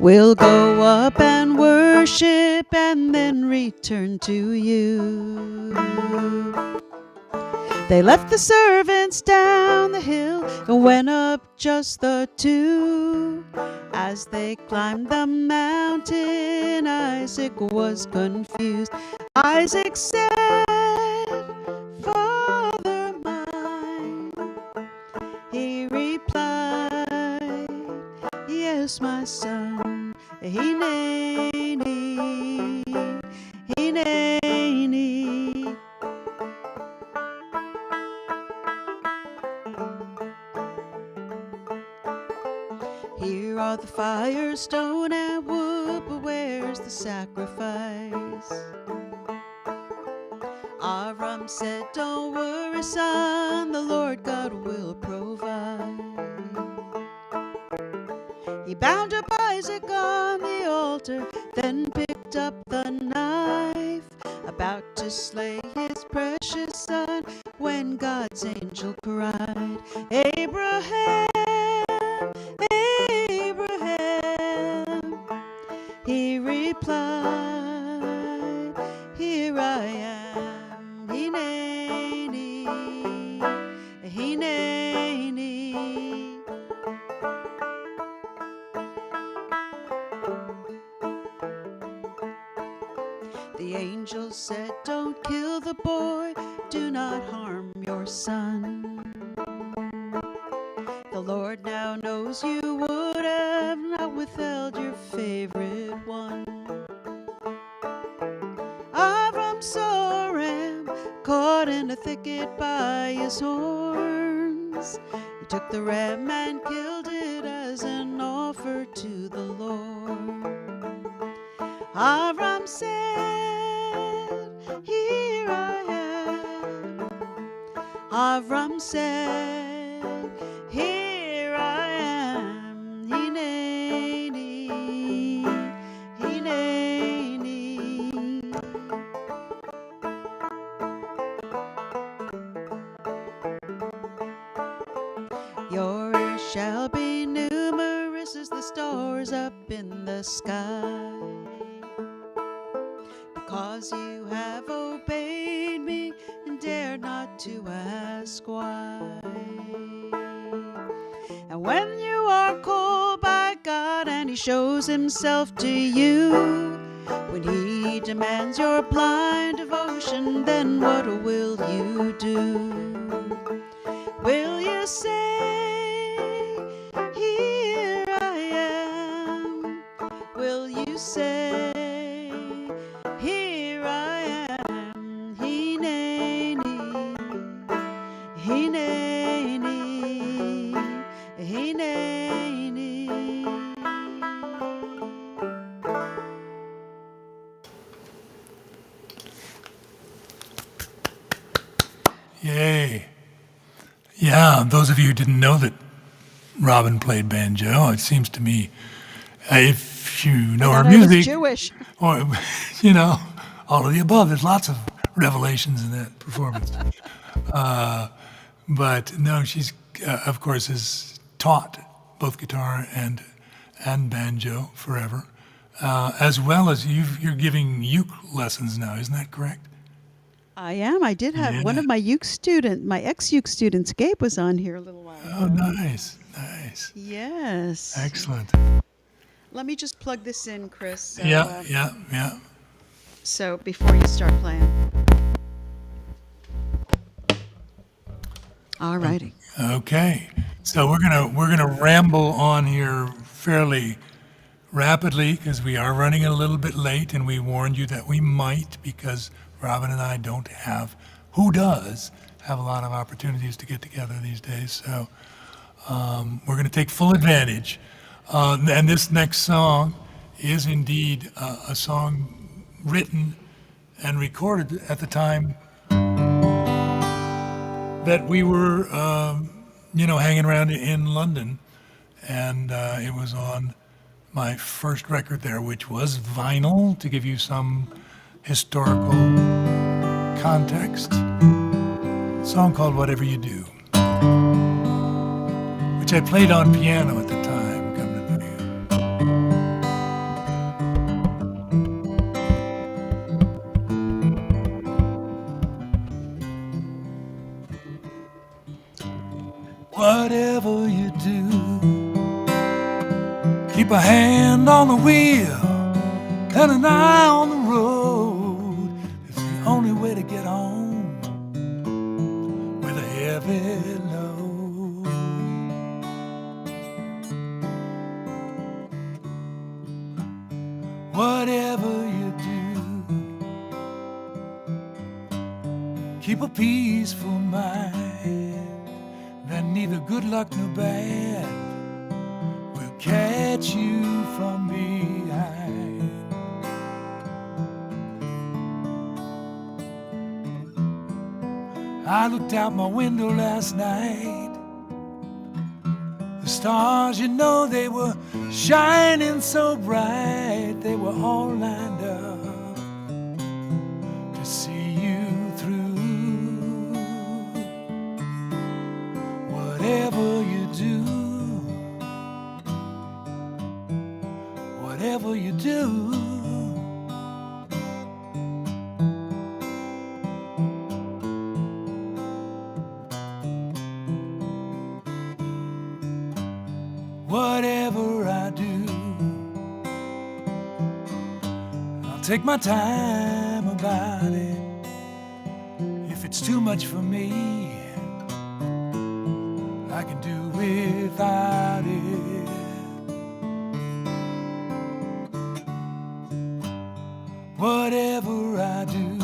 We'll go up and worship and then return to you. They left the servants down the hill and went up just the 2. As they climbed the mountain, Isaac was confused. Isaac said, Father mine. He replied, yes, my son, Hinani, Hinani. Here are the fire, stone, and wood, but where's the sacrifice? Avram said, don't worry, son, the Lord God will provide. He bound up Isaac on the altar, then picked up the knife, about to slay his precious son, when God's angel cried, Abraham, Abraham. He replied, here I am, Hinani, Hinani. The angel said, don't kill the boy, do not harm your son. The Lord now knows you would have not withheld your favorite one. Avram saw a ram caught in a thicket by his horns. He took the ram and killed it as an offer to the Lord. Avram said, here I am. Avram said, here I am. Hinani, Hinani. Yours shall be numerous as the stars up in the sky. Because you have obeyed me and dared not to ask why. And when you are called by God and He shows Himself to you, when He demands your blind devotion, then what will you do? Will you say, here I am? Will you say, here I am, Hinani, Hinani, Hinani. Yay. Yeah, those of you who didn't know that Robin played banjo, it seems to me, if you know her I was music, Jewish. or, all of the above, there's lots of revelations in that performance. But no, she's, of course, has taught both guitar and banjo forever, as well as you're giving uke lessons now, isn't that correct? I am. I did have one of my uke student, my ex-uke students, Gabe, was on here a little while ago. Oh, nice, nice. Yes. Excellent. Let me just plug this in, Chris. So, Yeah. So before you start playing. All righty. Okay, so we're gonna ramble on here fairly rapidly because we are running a little bit late, and we warned you that we might because Robin and I who does have a lot of opportunities to get together these days. So we're going to take full advantage. And this next song is indeed a song written and recorded at the time that we were, hanging around in London. And it was on my first record there, which was vinyl, to give you some historical context. A song called Whatever You Do, which I played on piano at the time, come to think of it. Whatever you do, keep a hand on the wheel and an eye on the road. It's the only way to get home with a heavy load. Whatever you do, keep a peaceful mind, then neither good luck nor bad will catch you from behind. I looked out my window last night. The stars, they were shining so bright. They were all lined up to see you through. whatever you do, whatever you do, whatever I do, I'll take my time about it. If it's too much for me, I can do without it. Whatever I do,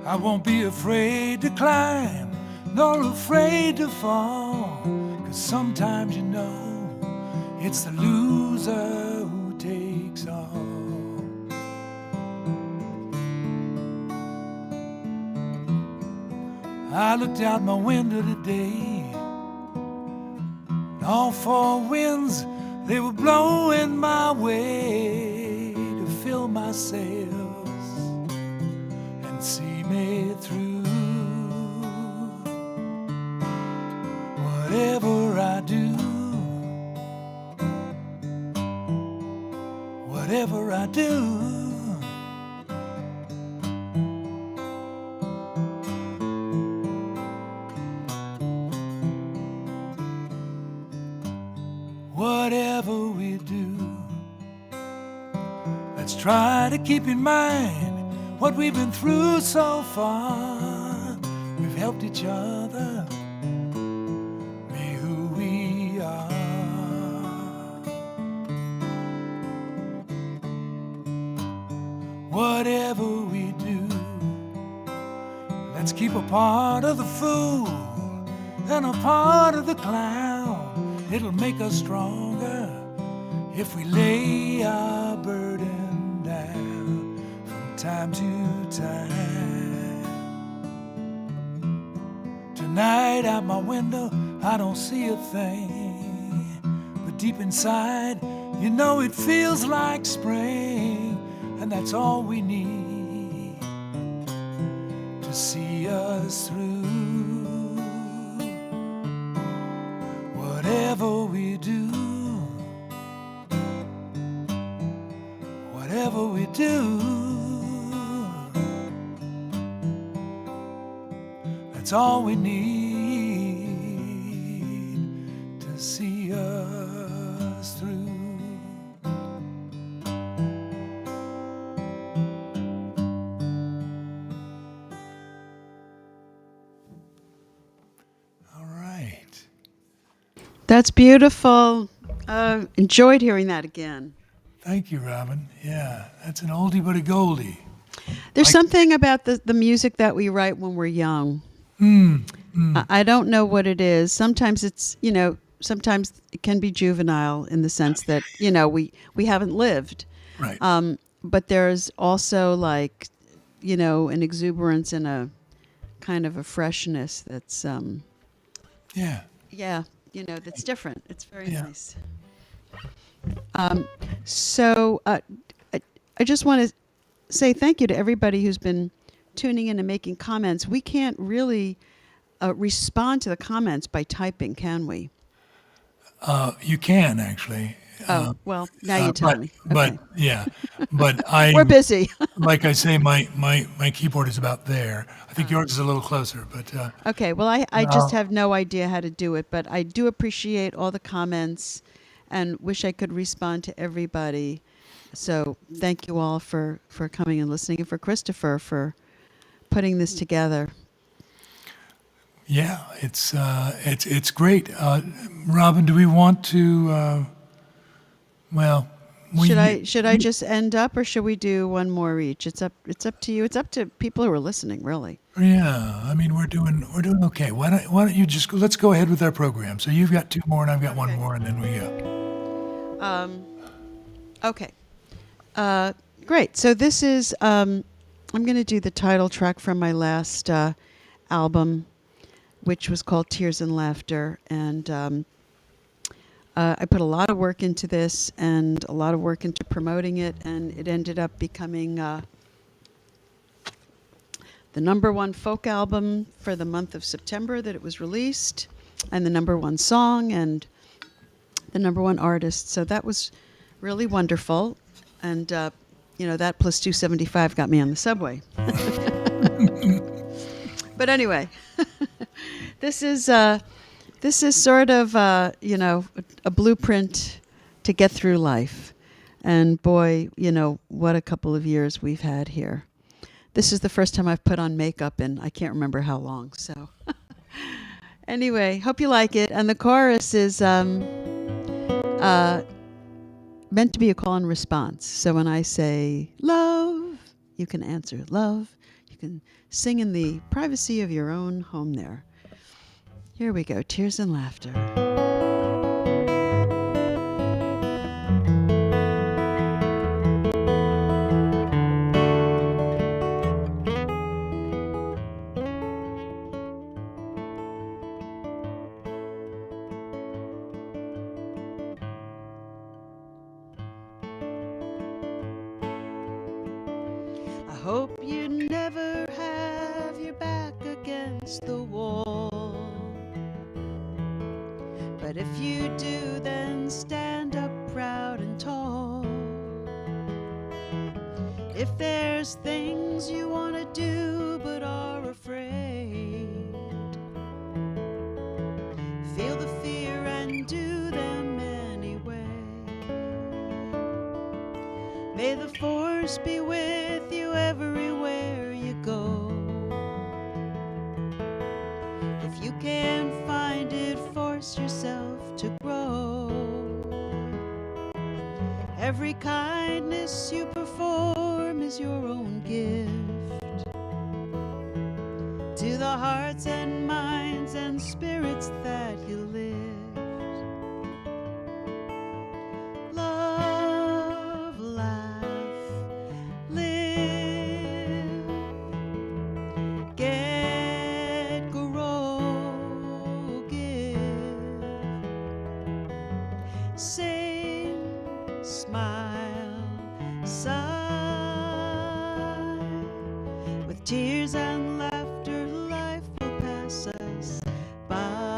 I won't be afraid to climb, nor afraid to fall. 'Cause sometimes, you know, it's the loser who takes all. I looked out my window today, and all four winds, they were blowing my way to fill my sails and see me through. Whatever I do, whatever I do, whatever we do, let's try to keep in mind what we've been through so far. We've helped each other be who we are. Whatever we do, let's keep a part of the fool and a part of the clown. It'll make us stronger if we lay our burden down from time to time. Tonight out my window, I don't see a thing, but deep inside, you know it feels like spring, and that's all we need to see us through. Whatever we do, whatever we do, that's all we need to see us through. All right. That's beautiful. Enjoyed hearing that again. Thank you, Robin. Yeah, that's an oldie but a goldie. There's something about the music that we write when we're young. I don't know what it is. Sometimes it's, sometimes it can be juvenile in the sense that, we haven't lived. Right. But there's also like, an exuberance and a kind of a freshness that's, Yeah. that's different. It's very Yeah. nice. So I just want to say thank you to everybody who's been tuning in and making comments. We can't really respond to the comments by typing, can we? You can actually. Well, now you tell me. But Okay. yeah, but I. We're busy. Like I say, my keyboard is about there. I think yours is a little closer, but Okay, well, I just have no idea how to do it, but I do appreciate all the comments and wish I could respond to everybody. So thank you all for coming and listening, and for Christopher for putting this together. yeah, it's great. Robin, do we want to? Well, Should I just end up, or should we do one more each? It's up to you. It's up to people who are listening, really. Yeah, I mean we're doing okay. Why don't you just let's go ahead with our program. So you've got two more and I've got one more, and then we go. Okay. Great. So this is I'm going to do the title track from my last album, which was called Tears and Laughter, and I put a lot of work into this and a lot of work into promoting it, and it ended up becoming the the #1 folk album for the month of September that it was released, and the #1 song and the #1 artist. So that was really wonderful. And, that plus 275 got me on the subway. But anyway, this is sort of, a blueprint to get through life. And boy, what a couple of years we've had here. This is the first time I've put on makeup in I can't remember how long. So anyway, hope you like it. And the chorus is meant to be a call and response. So when I say love, you can answer love. You can sing in the privacy of your own home there. Here we go, Tears and Laughter. I hope you never have your back against the wall. But if you do, then stand up proud and tall. If there's things you want to do but are afraid, feel the fear and do them anyway. May the force be with you everywhere you go. If you can't find it, force yourself to grow. Every kindness you perform is your own gift to the hearts and minds and spirits that you lift. Love, laugh, live, get, grow, give, sing, smile, sigh. With tears and laughter, life will pass us by.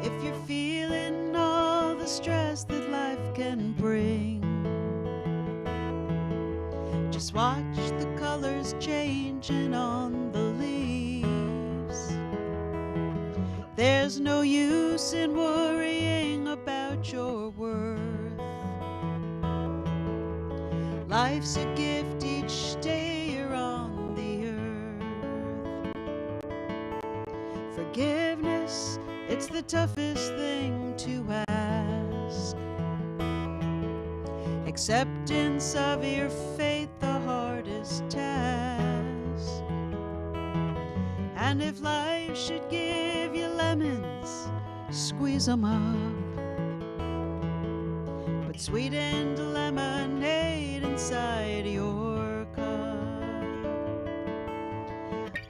If you're feeling all the stress that life can bring, just watch the colors changing on the leaves. There's no use in worrying about your worth. Life's a gift each day you're on the earth. Forgiveness, it's the toughest thing to ask. Acceptance of your fate, the hardest task. And if life should give you lemons, squeeze them up. Put sweetened lemonade inside your cup.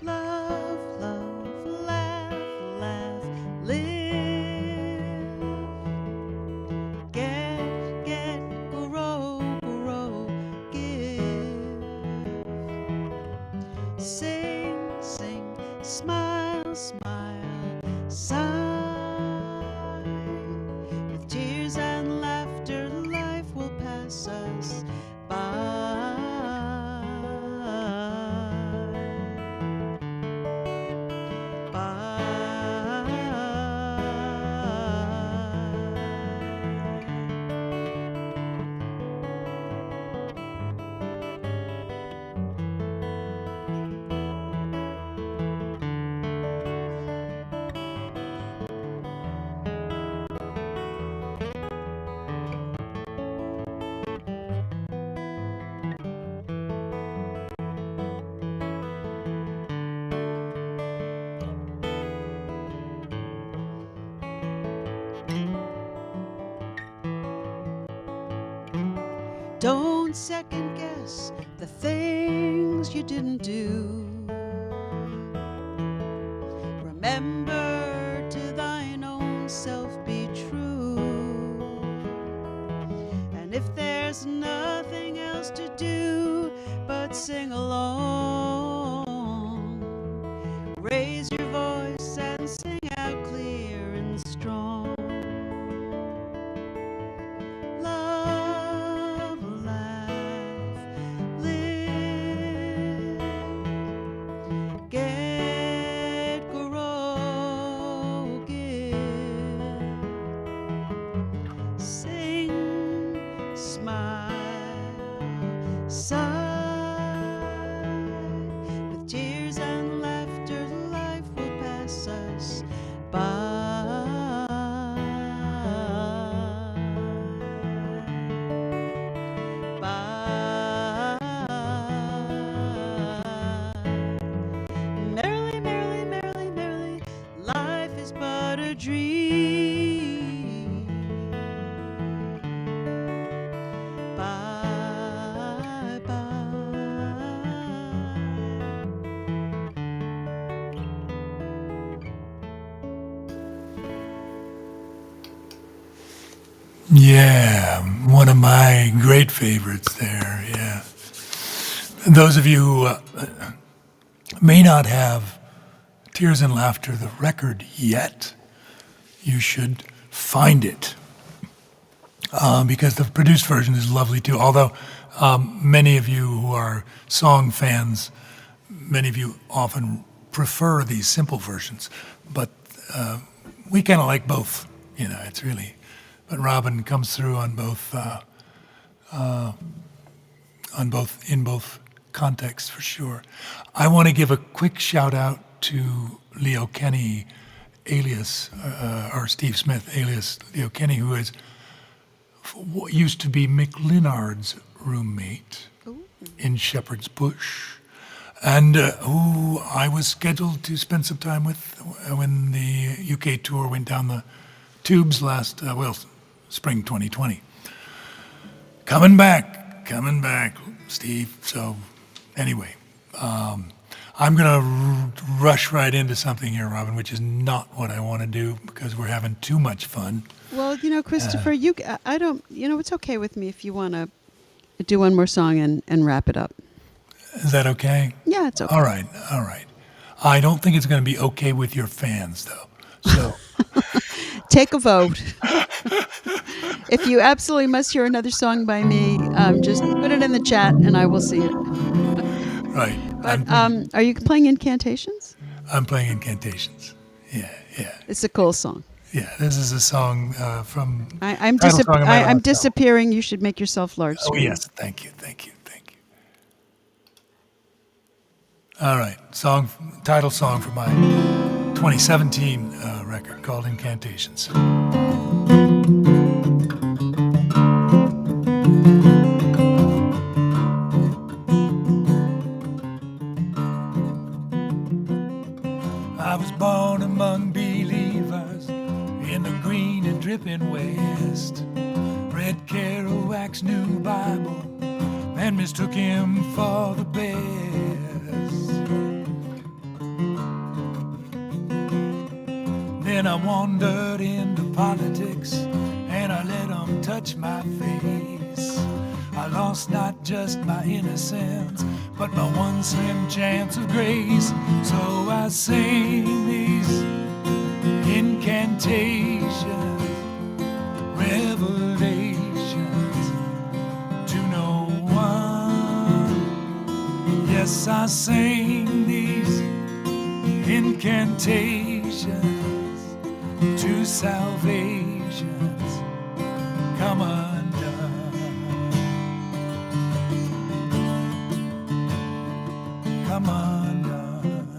Love, love, laugh, laugh, live. Get, grow, grow, give. Sing, sing, smile, smile, sigh. With tears and laughter, life will pass us by. Don't second guess the things you didn't do. Remember Yeah, one of my great favorites there. Yeah. Those of you who may not have Tears and Laughter, the record yet, you should find it because the produced version is lovely too. Although many of you who are song fans, many of you often prefer these simple versions, but we kind of like both. You know, it's really. But Robin comes through on both, in both contexts for sure. I want to give a quick shout out to Leo Kenny, alias, or Steve Smith, alias Leo Kenny, who is what used to be Mick Linard's roommate in Shepherd's Bush, and who I was scheduled to spend some time with when the UK tour went down the tubes last, spring 2020. Coming back, Steve. So anyway, I'm going to rush right into something here, Robin, which is not what I want to do because we're having too much fun. Well, Christopher, I don't, it's okay with me if you want to do one more song and wrap it up. Is that okay? Yeah, it's okay. All right. I don't think it's going to be okay with your fans, though. So take a vote. If you absolutely must hear another song by me, just put it in the chat and I will see it. Right. But are you playing Incantations? I'm playing Incantations. Yeah. It's a cool song. Yeah, this is a song from. I'm disappearing. You should make yourself large. Oh yes, thank you. All right, title song for my 2017 record called Incantations. I was born among believers in the green and dripping west. Read Kerouac's new Bible and mistook him for the best. Then I wandered into politics and I let them touch my face. I lost not just my innocence, but my one slim chance of grace. So I sing these incantations, revelations to no one. Yes, I sing these incantations to salvations come undone. Come undone.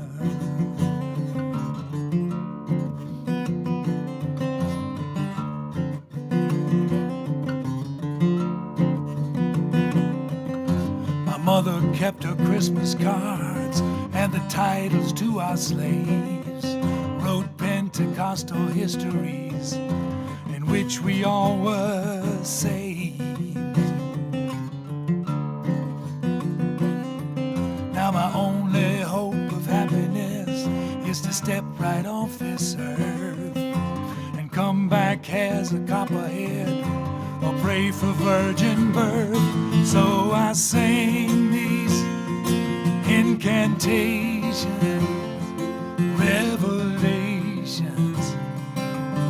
My mother kept her Christmas cards and the titles to our slaves, wrote Pentecostal histories in which we all were saved. Now my only hope of happiness is to step right off this earth and come back as a copperhead or pray for virgin birth. So I sing these incantations, revelations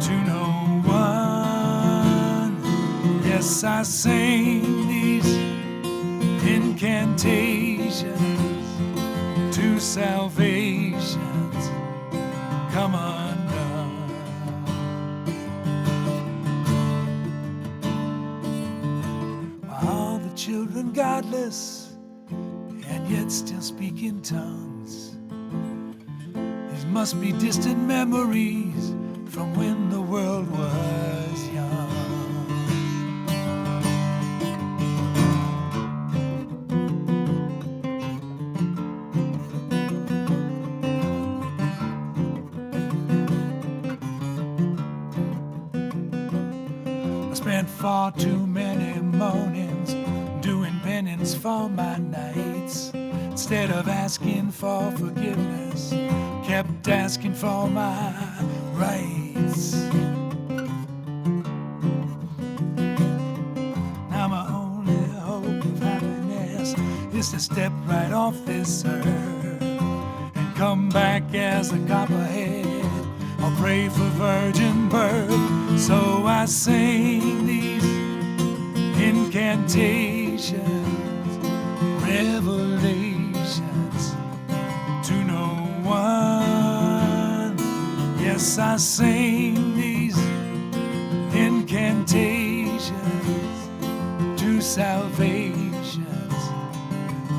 to no one. Yes, I sing these incantations to salvations come undone. Are all the children godless and yet still speak in tongues? These must be distant memories from when the world was young. I spent far too many mornings doing penance for my nights. Instead of asking for forgiveness, kept asking for my rights. step right off this earth and come back as a copperhead. I'll pray for virgin birth, so I sing these incantations, revelations to no one. Yes, I sing these incantations to salvations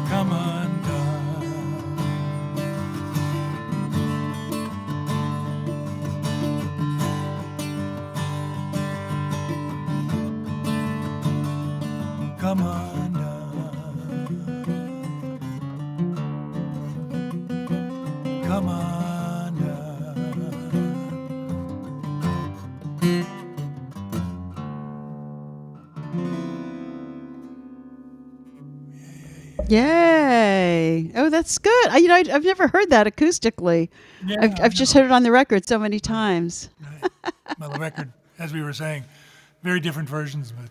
come undone. Come undone. Come undone. Yay! Oh, that's good. I've never heard that acoustically. Yeah, I've just heard it on the record so many times. Right. Well, the record, as we were saying, very different versions, but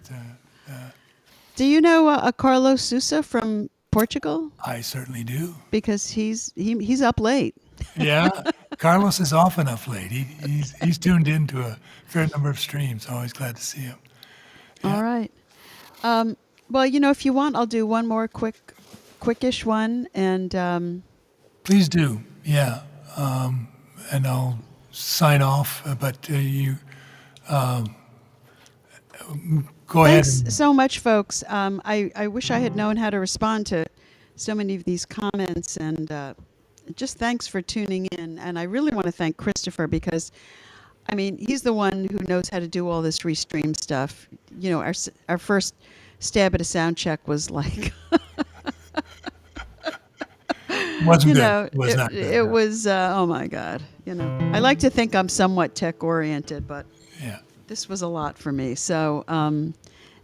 Do you know a Carlos Sousa from Portugal? I certainly do. Because he's up late. Yeah, Carlos is often up late. He's tuned in to a fair number of streams. Always glad to see him. All right. Well, if you want, I'll do one more quickish one, and Please do, yeah. And I'll sign off, but you go ahead. thanks so much, folks. I wish I had known how to respond to so many of these comments, and just thanks for tuning in. And I really want to thank Christopher because, he's the one who knows how to do all this restream stuff. Our first stab at a sound check was like, Wasn't good. It was not good. It was, oh my God. I like to think I'm somewhat tech oriented, but Yeah. this was a lot for me. So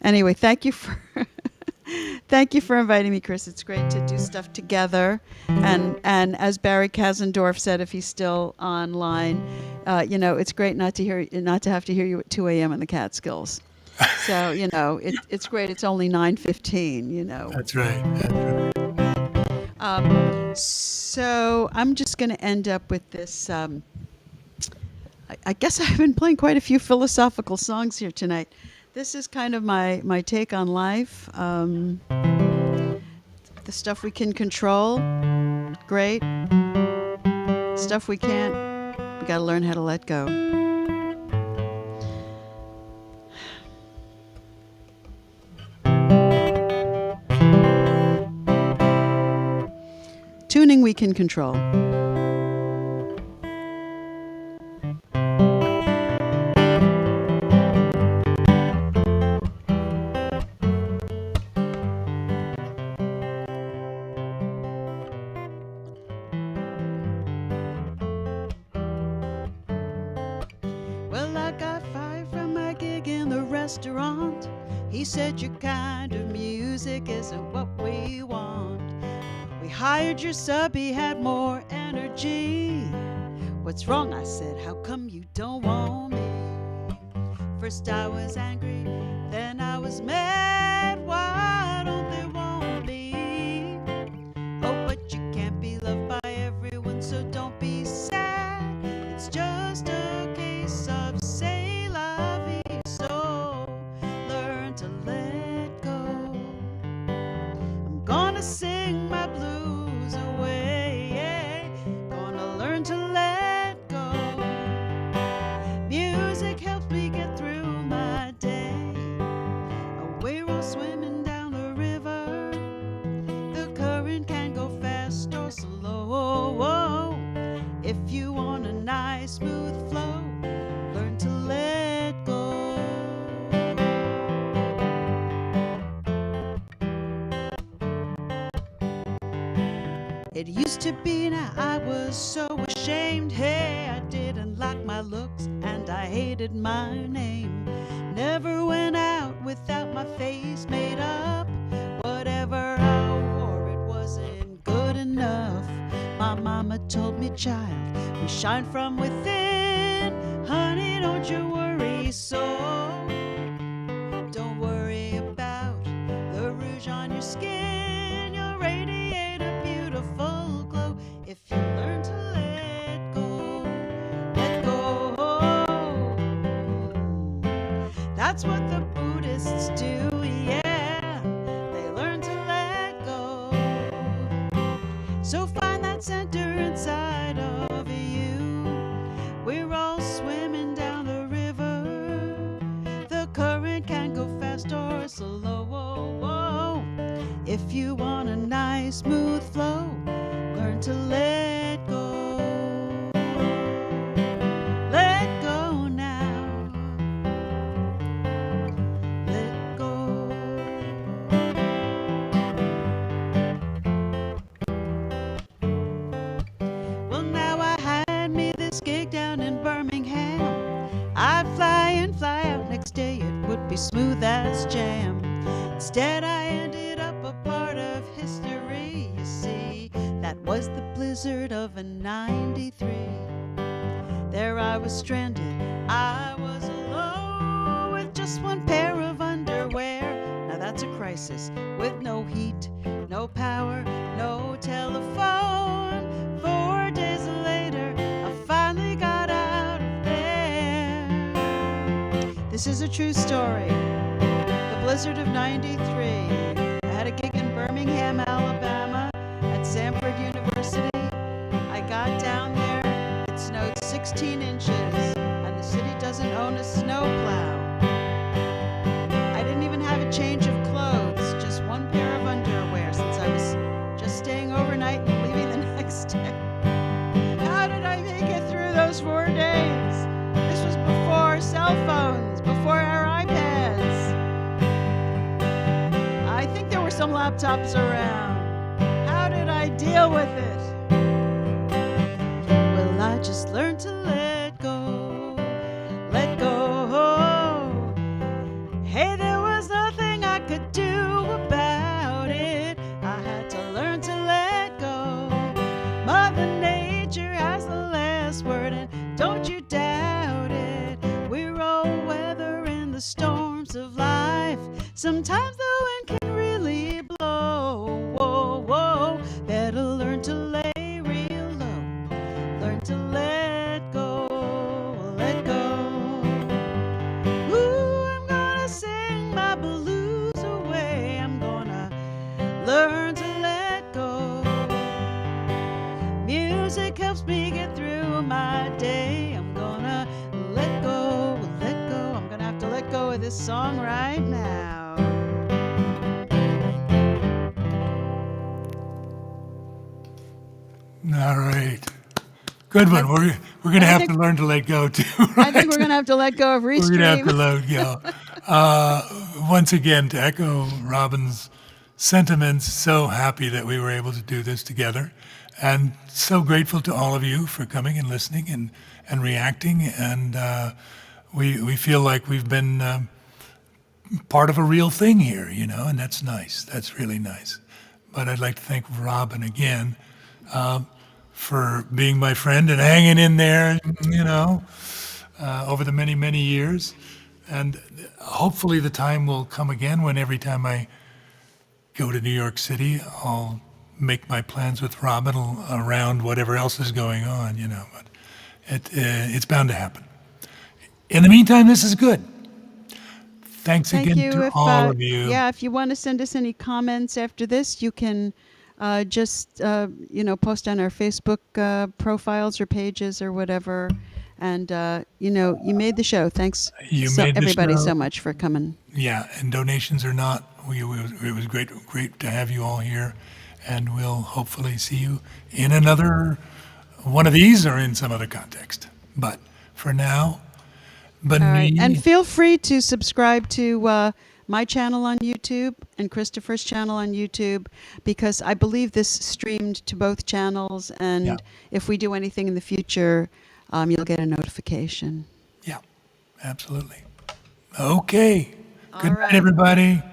anyway, thank you for thank you for inviting me, Chris. It's great to do stuff together. And as Barry Kazendorf said, if he's still online, it's great not to have to hear you at 2 a.m. in the Catskills. So it's great. It's only 9:15. That's right. That's right. So I'm just going to end up with this. I guess I've been playing quite a few philosophical songs here tonight. This is kind of my take on life. The stuff we can control, great. Stuff we can't, we got to learn how to let go. Tuning we can control. Well, I got fired from my gig in the restaurant. He said your kind of music isn't what we want. We hired your sub, he had more energy. What's wrong? I said, how come you don't want me? First I was angry, then I was mad. Why don't they want me? Oh, but you can't be loved by everyone, so don't be sad. It's just a case of c'est la vie, so learn to let go. I'm gonna sing my blues away, gonna learn to let go. Music helps me get through my day. We're all swimming down the river. The current can go fast or slow. If you want a nice smooth flow, learn to let go. It used to be, now I was so ashamed. Hey, I didn't like my looks and I hated my name. Never went out without my face made up. Whatever I wore, it wasn't good enough. My mama told me, child, we shine from within. Honey, don't you worry so. Don't worry about the rouge on your skin. You're radiant. That's what the Buddhists do, yeah. They learn to let go. So find that center inside of you. We're all swimming down the river. The current can go fast or slow. If you want a nice smooth flow, learn to let go. Let go now. Let go. Well, now I had me this gig down in Birmingham. I'd fly in, fly out, next day it would be smooth as jam. Instead I ended up a part of history, you see. That was the blizzard of a '93. There I was stranded, I was alone with just one pair of underwear. Now that's a crisis, with no heat, no power, no telephone. 4 days later, I finally got out of there. This is a true story, the blizzard of '93. I had a gig in Birmingham, Alabama at Samford University. I got down there, it snowed 16 inches, and the city doesn't own a snowplow. I didn't even have a change of clothes, just one pair of underwear, since I was just staying overnight and leaving the next day. How did I make it through those 4 days? This was before cell phones, before our iPads. I think there were some laptops around. How did I deal with it? Well, I just learned to let go. Let go. Hey, there was nothing I could do about it. I had to learn to let go. Mother Nature has the last word, and don't you doubt it. We're all weathering the storms of life. Sometimes the wind can really blow. Whoa, whoa. Better learn to lay real low. Learn to let go. Let go. Ooh, I'm gonna sing my blues away. I'm gonna learn to let go. Music helps me get through my day. I'm gonna let go, let go. I'm gonna have to let go of this song right now. All right. Good one. We're going to have to learn to let go too. Right? I think we're gonna have to let go of We're going to have to Restream. let go. Once again, to echo Robin's sentiments, so happy that we were able to do this together, and so grateful to all of you for coming and listening and reacting. And we feel like we've been part of a real thing here, and that's nice. That's really nice. But I'd like to thank Robin again for being my friend and hanging in there, over the many, many years. And hopefully the time will come again when every time I go to New York City, I'll make my plans with Robin around whatever else is going on, But it's bound to happen. In the meantime, this is good. Thanks Thank again you. to If all of you. yeah, if you want to send us any comments after this, you can just post on our Facebook profiles or pages or whatever. And you made the show. Thanks, You made the everybody, show. so much for coming. Yeah, and donations or not, it was great to have you all here, and we'll hopefully see you in another one of these or in some other context. But for now, All right, and Bani, feel free to subscribe to my channel on YouTube and Christopher's channel on YouTube, because I believe this streamed to both channels, and yeah, if we do anything in the future, you'll get a notification. yeah, absolutely. Okay. All Good night, right. everybody.